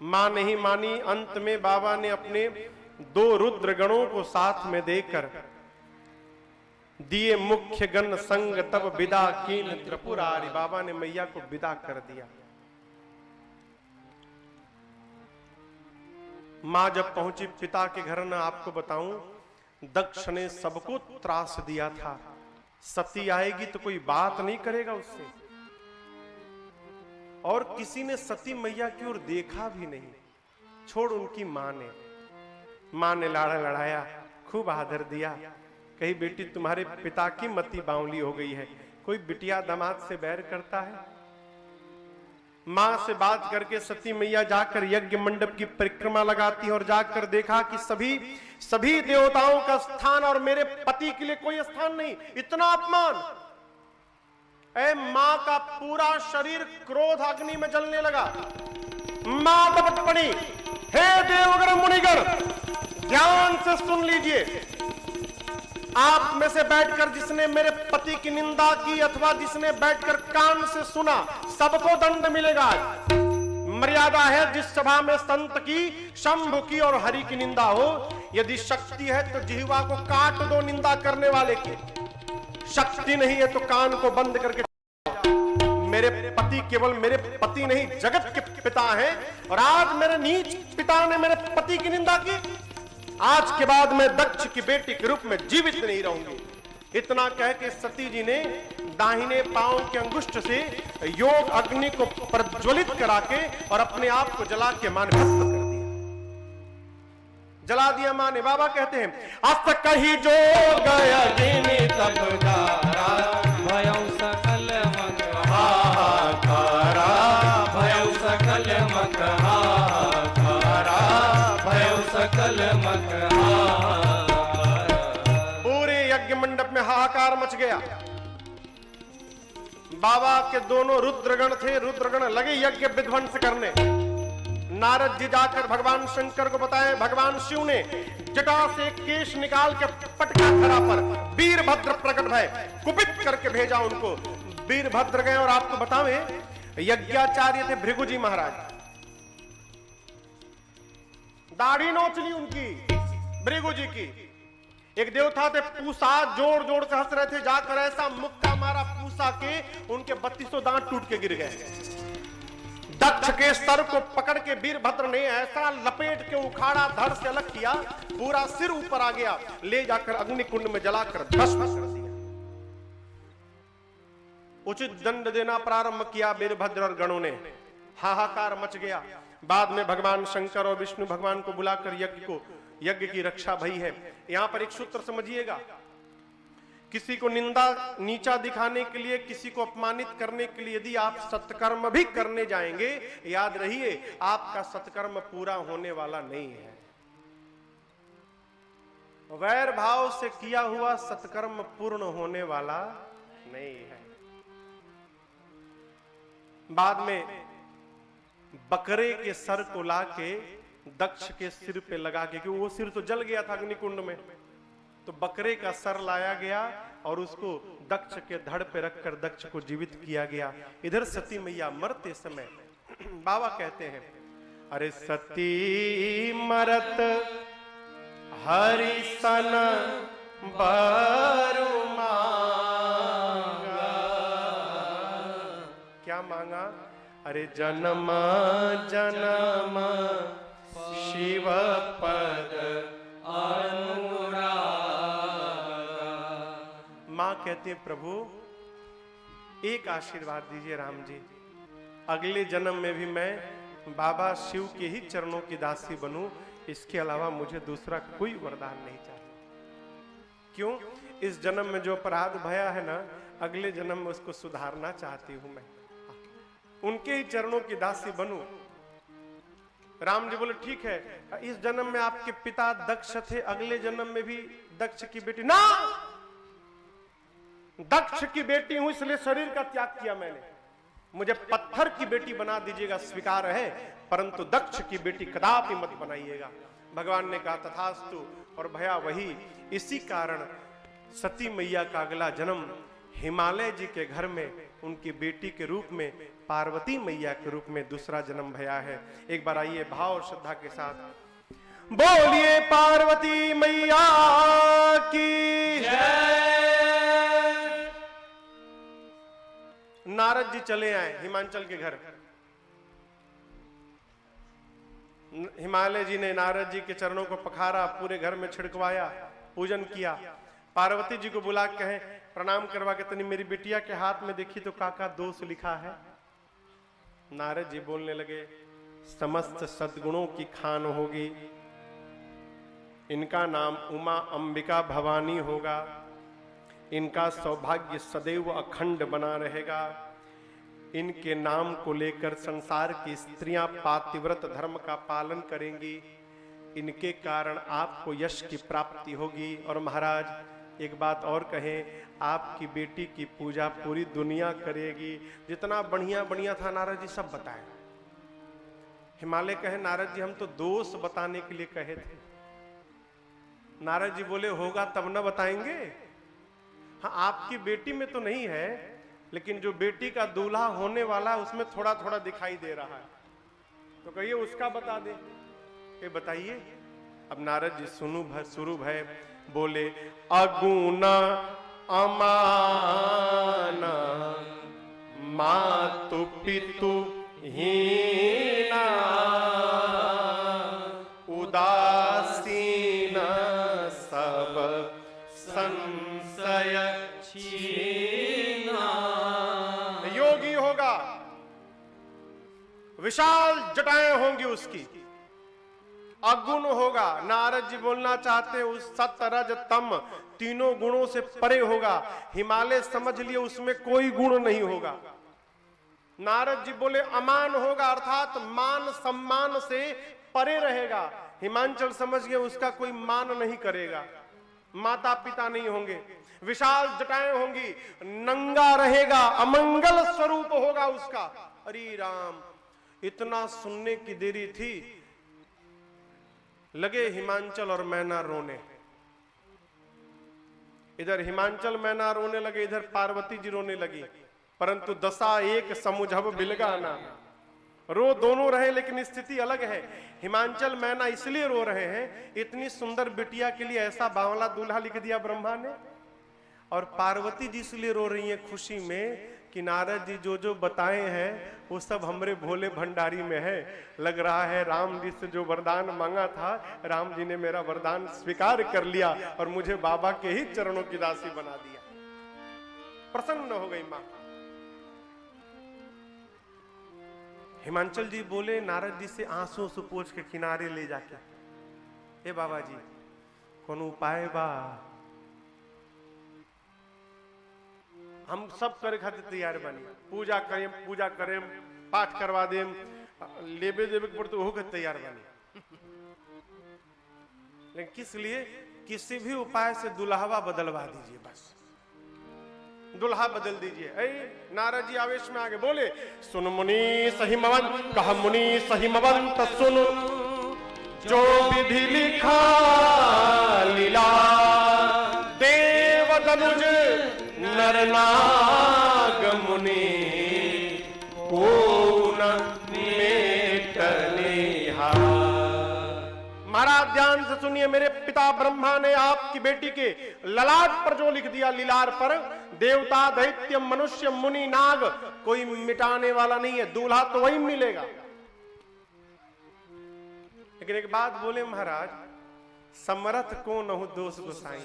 मां नहीं मानी, अंत में बाबा ने अपने 2 रुद्रगणों को साथ में देकर दिए मुख्य गण संग, तब विदा कीन त्रिपुरारी, बाबा ने मैया को विदा कर दिया। मां जब पहुंची पिता के घर, न आपको बताऊं दक्ष ने सबको त्रास दिया था, सती आएगी तो कोई बात नहीं करेगा उससे, और किसी ने सती मैया की ओर देखा भी नहीं, छोड़ उनकी मां ने लाड़ा लड़ाया, खूब आदर दिया, कही बेटी तुम्हारे पिता की मति बावली हो गई है, कोई बिटिया दामाद से बैर करता है। मां से बात करके सती मैया जाकर यज्ञ मंडप की परिक्रमा लगाती और जाकर देखा कि सभी देवताओं का स्थान और मेरे पति के लिए कोई स्थान नहीं। इतना अपमान! ऐ मां का पूरा शरीर क्रोध अग्नि में जलने लगा। मां तपत पड़ी, हे देवगण मुनिगण ध्यान से सुन लीजिए, आप में से बैठकर जिसने मेरे पति की निंदा की अथवा जिसने बैठकर कान से सुना, सबको दंड मिलेगा। मर्यादा है जिस सभा में संत की, शंभु की और हरि की निंदा हो, यदि शक्ति है तो जिह्वा को काट दो निंदा करने वाले की, शक्ति नहीं है तो कान को बंद करके। मेरे पति केवल मेरे पति नहीं जगत के पिता हैं, और आज मेरे नीच पिता ने मेरे पति की निंदा की, आज के बाद मैं दक्ष की बेटी के रूप में जीवित नहीं रहूंगी। इतना कह के सती जी ने दाहिने पांव के अंगुष्ठ से योग अग्नि को प्रज्वलित करा के और अपने आप को जला के मां ने भस्म कर दिया, जला दिया मां ने। बाबा कहते हैं अस कही जो गया जिनी तब दारा, भयउ सकल मक हाहाकारा, भयउ सकल मक हाहाकारा, भयउ सकल मक हाहाकारा। पूरे यज्ञ मंडप में हाहाकार मच गया। बाबा के दोनों रुद्रगण थे, रुद्रगण लगे यज्ञ विध्वंस करने। नारद जी जाकर भगवान शंकर को बताए, भगवान शिव ने जटा से केश निकाल के पटका धरा पर वीरभद्र प्रकट भय, कुपित करके भेजा उनको। वीरभद्र गए और आपको बतावें यज्ञाचार्य थे भृगु जी महाराज, दाढ़ी नोच ली उनकी भृगु जी की। एक देवता थे पूसा, जोड़ जोड़ से हंस रहे थे, जाकर ऐसा मुक्का मारा पूसा के उनके 32 दांत टूट के गिर गए। दक्ष के सर को पकड़ के वीरभद्र ने ऐसा लपेट के उखाड़ा, धड़ से अलग किया, पूरा सिर ऊपर आ गया, ले जाकर अग्निकुंड में जलाकर भस्म कर दिया। उचित दंड देना प्रारंभ किया वीरभद्र और गणों ने, हाहाकार मच गया। बाद में भगवान शंकर और विष्णु भगवान को बुलाकर यज्ञ की रक्षा भई है। यहां पर एक सूत्र समझिएगा, किसी को निंदा नीचा दिखाने के लिए, किसी को अपमानित करने के लिए यदि आप सत्कर्म भी करने जाएंगे, याद रहिए आपका सत्कर्म पूरा होने वाला नहीं है। वैर भाव से किया हुआ सत्कर्म पूर्ण होने वाला नहीं है। बाद में बकरे के सर को लाके दक्ष के सिर पे लगा के, क्योंकि वो सिर तो जल गया था अग्निकुंड में, तो बकरे का सर लाया गया और उसको दक्ष के धड़ पे रखकर दक्ष को जीवित किया गया। इधर सती मैया मरते समय बाबा कहते हैं, अरे सती मरत हरि सन बरु मांगा। क्या मांगा? अरे जन्म जन्म शिव पद अनुराग। मां कहते हैं, प्रभु एक आशीर्वाद दीजिए राम जी, अगले जन्म में भी मैं बाबा शिव के ही चरणों की दासी बनूं, इसके अलावा मुझे दूसरा कोई वरदान नहीं चाहिए। क्यों? इस जन्म में जो अपराध भया है ना, अगले जन्म में उसको सुधारना चाहती हूं मैं, उनके ही चरणों की दासी बनूं। राम जी बोले ठीक है, इस जन्म में आपके पिता दक्ष थे, अगले जन्म में भी दक्ष की बेटी ना, दक्ष की बेटी हूं इसलिए शरीर का त्याग किया मैंने, मुझे पत्थर की बेटी बना दीजिएगा स्वीकार है, परंतु दक्ष की बेटी कदापि मत बनाइएगा। भगवान ने कहा तथास्तु, और भया वही। इसी कारण सती मैया का अगला जन्म हिमालय जी के घर में उनकी बेटी के रूप में, पार्वती मैया के रूप में दूसरा जन्म भया है। एक बार आइए भाव और श्रद्धा के साथ बोलिए पार्वती मैया की जय। नारद जी चले आए हिमांचल के घर। हिमालय जी ने नारद जी के चरणों को पखारा, पूरे घर में छिड़कवाया, पूजन किया। पार्वती जी को बुला के कहे प्रणाम करवा के तनी मेरी बिटिया के हाथ में देखी तो काका दोष लिखा है। नारद जी बोलने लगे, समस्त सद्गुणों की खान होगी, इनका नाम उमा अंबिका भवानी होगा, इनका सौभाग्य सदैव अखंड बना रहेगा, इनके नाम को लेकर संसार की स्त्रियां पातिव्रत धर्म का पालन करेंगी, इनके कारण आपको यश की प्राप्ति होगी। और महाराज एक बात और कहें, आपकी बेटी की पूजा पूरी दुनिया करेगी। जितना बढ़िया बढ़िया था नारद जी सब बताए। हिमालय कहे नारद जी हम तो दोष बताने के लिए कहे थे। नारद जी बोले होगा तब न बताएंगे। हाँ आपकी बेटी में तो नहीं है, लेकिन जो बेटी का दूल्हा होने वाला उसमें थोड़ा थोड़ा दिखाई दे रहा है, तो कहिए उसका बता दे। ये बताइए। अब नारद जी शुरू भय, बोले अगुना अमाना मातु पितु हीना उदासीन सब संशय छीना। योगी होगा, विशाल जटाएं होंगी उसकी, अगुण होगा। नारद जी बोलना चाहते हैं उस सत रज तम तीनों गुणों से परे होगा। हिमालय समझ लिए उसमें कोई गुण नहीं होगा। नारद जी बोले अमान होगा, अर्थात मान सम्मान से परे रहेगा। हिमांचल समझ गए उसका कोई मान नहीं करेगा, माता पिता नहीं होंगे, विशाल जटाएं होंगी, नंगा रहेगा, अमंगल स्वरूप होगा उसका। अरे राम, इतना सुनने की देरी थी, लगे हिमांचल और मैना रोने। इधर हिमांचल मैना रोने लगे, इधर पार्वती जी रोने लगी। परंतु दशा एक समुझब बिलगाना, रो दोनों रहे लेकिन स्थिति अलग है। हिमांचल मैना इसलिए रो रहे हैं, इतनी सुंदर बिटिया के लिए ऐसा बावला दूल्हा लिख दिया ब्रह्मा ने। और पार्वती जी इसलिए रो रही हैं खुशी में कि नारद जी जो जो बताए हैं वो सब हमरे भोले भंडारी में है। लग रहा है राम जी से जो वरदान मांगा था, राम जी ने मेरा वरदान स्वीकार कर लिया और मुझे बाबा के ही चरणों की दासी बना दिया। प्रसन्न हो गई मां। हिमांचल जी बोले नारद जी से आंसू से पोंछ के किनारे ले जाके, हे बाबा जी कौन उपाय बा, हम सब करे खातिर तैयार बनी, पूजा करें पाठ करवा देम, लेबे देवे के पड़ते हो तैयार बनी। लेकिन किस लिए? किसी भी उपाय से दुल्हवा बदलवा दीजिए, बस दुल्हा बदल दीजिए। नारद जी आवेश में आगे बोले सुन मुनि सहिमवंत, कहा मुनि सहिमवंत सुन, जो विधि लिखा लीला मुझ नरनाग मुनि को न मेटनिहार। महाराज ध्यान से सुनिए, मेरे पिता ब्रह्मा ने आपकी बेटी के ललाट पर जो लिख दिया, लीलार पर, देवता दैत्य मनुष्य मुनि नाग कोई मिटाने वाला नहीं है, दूल्हा तो वही मिलेगा। लेकिन एक बात बोले महाराज, समरथ को नहु दोष गोसाई।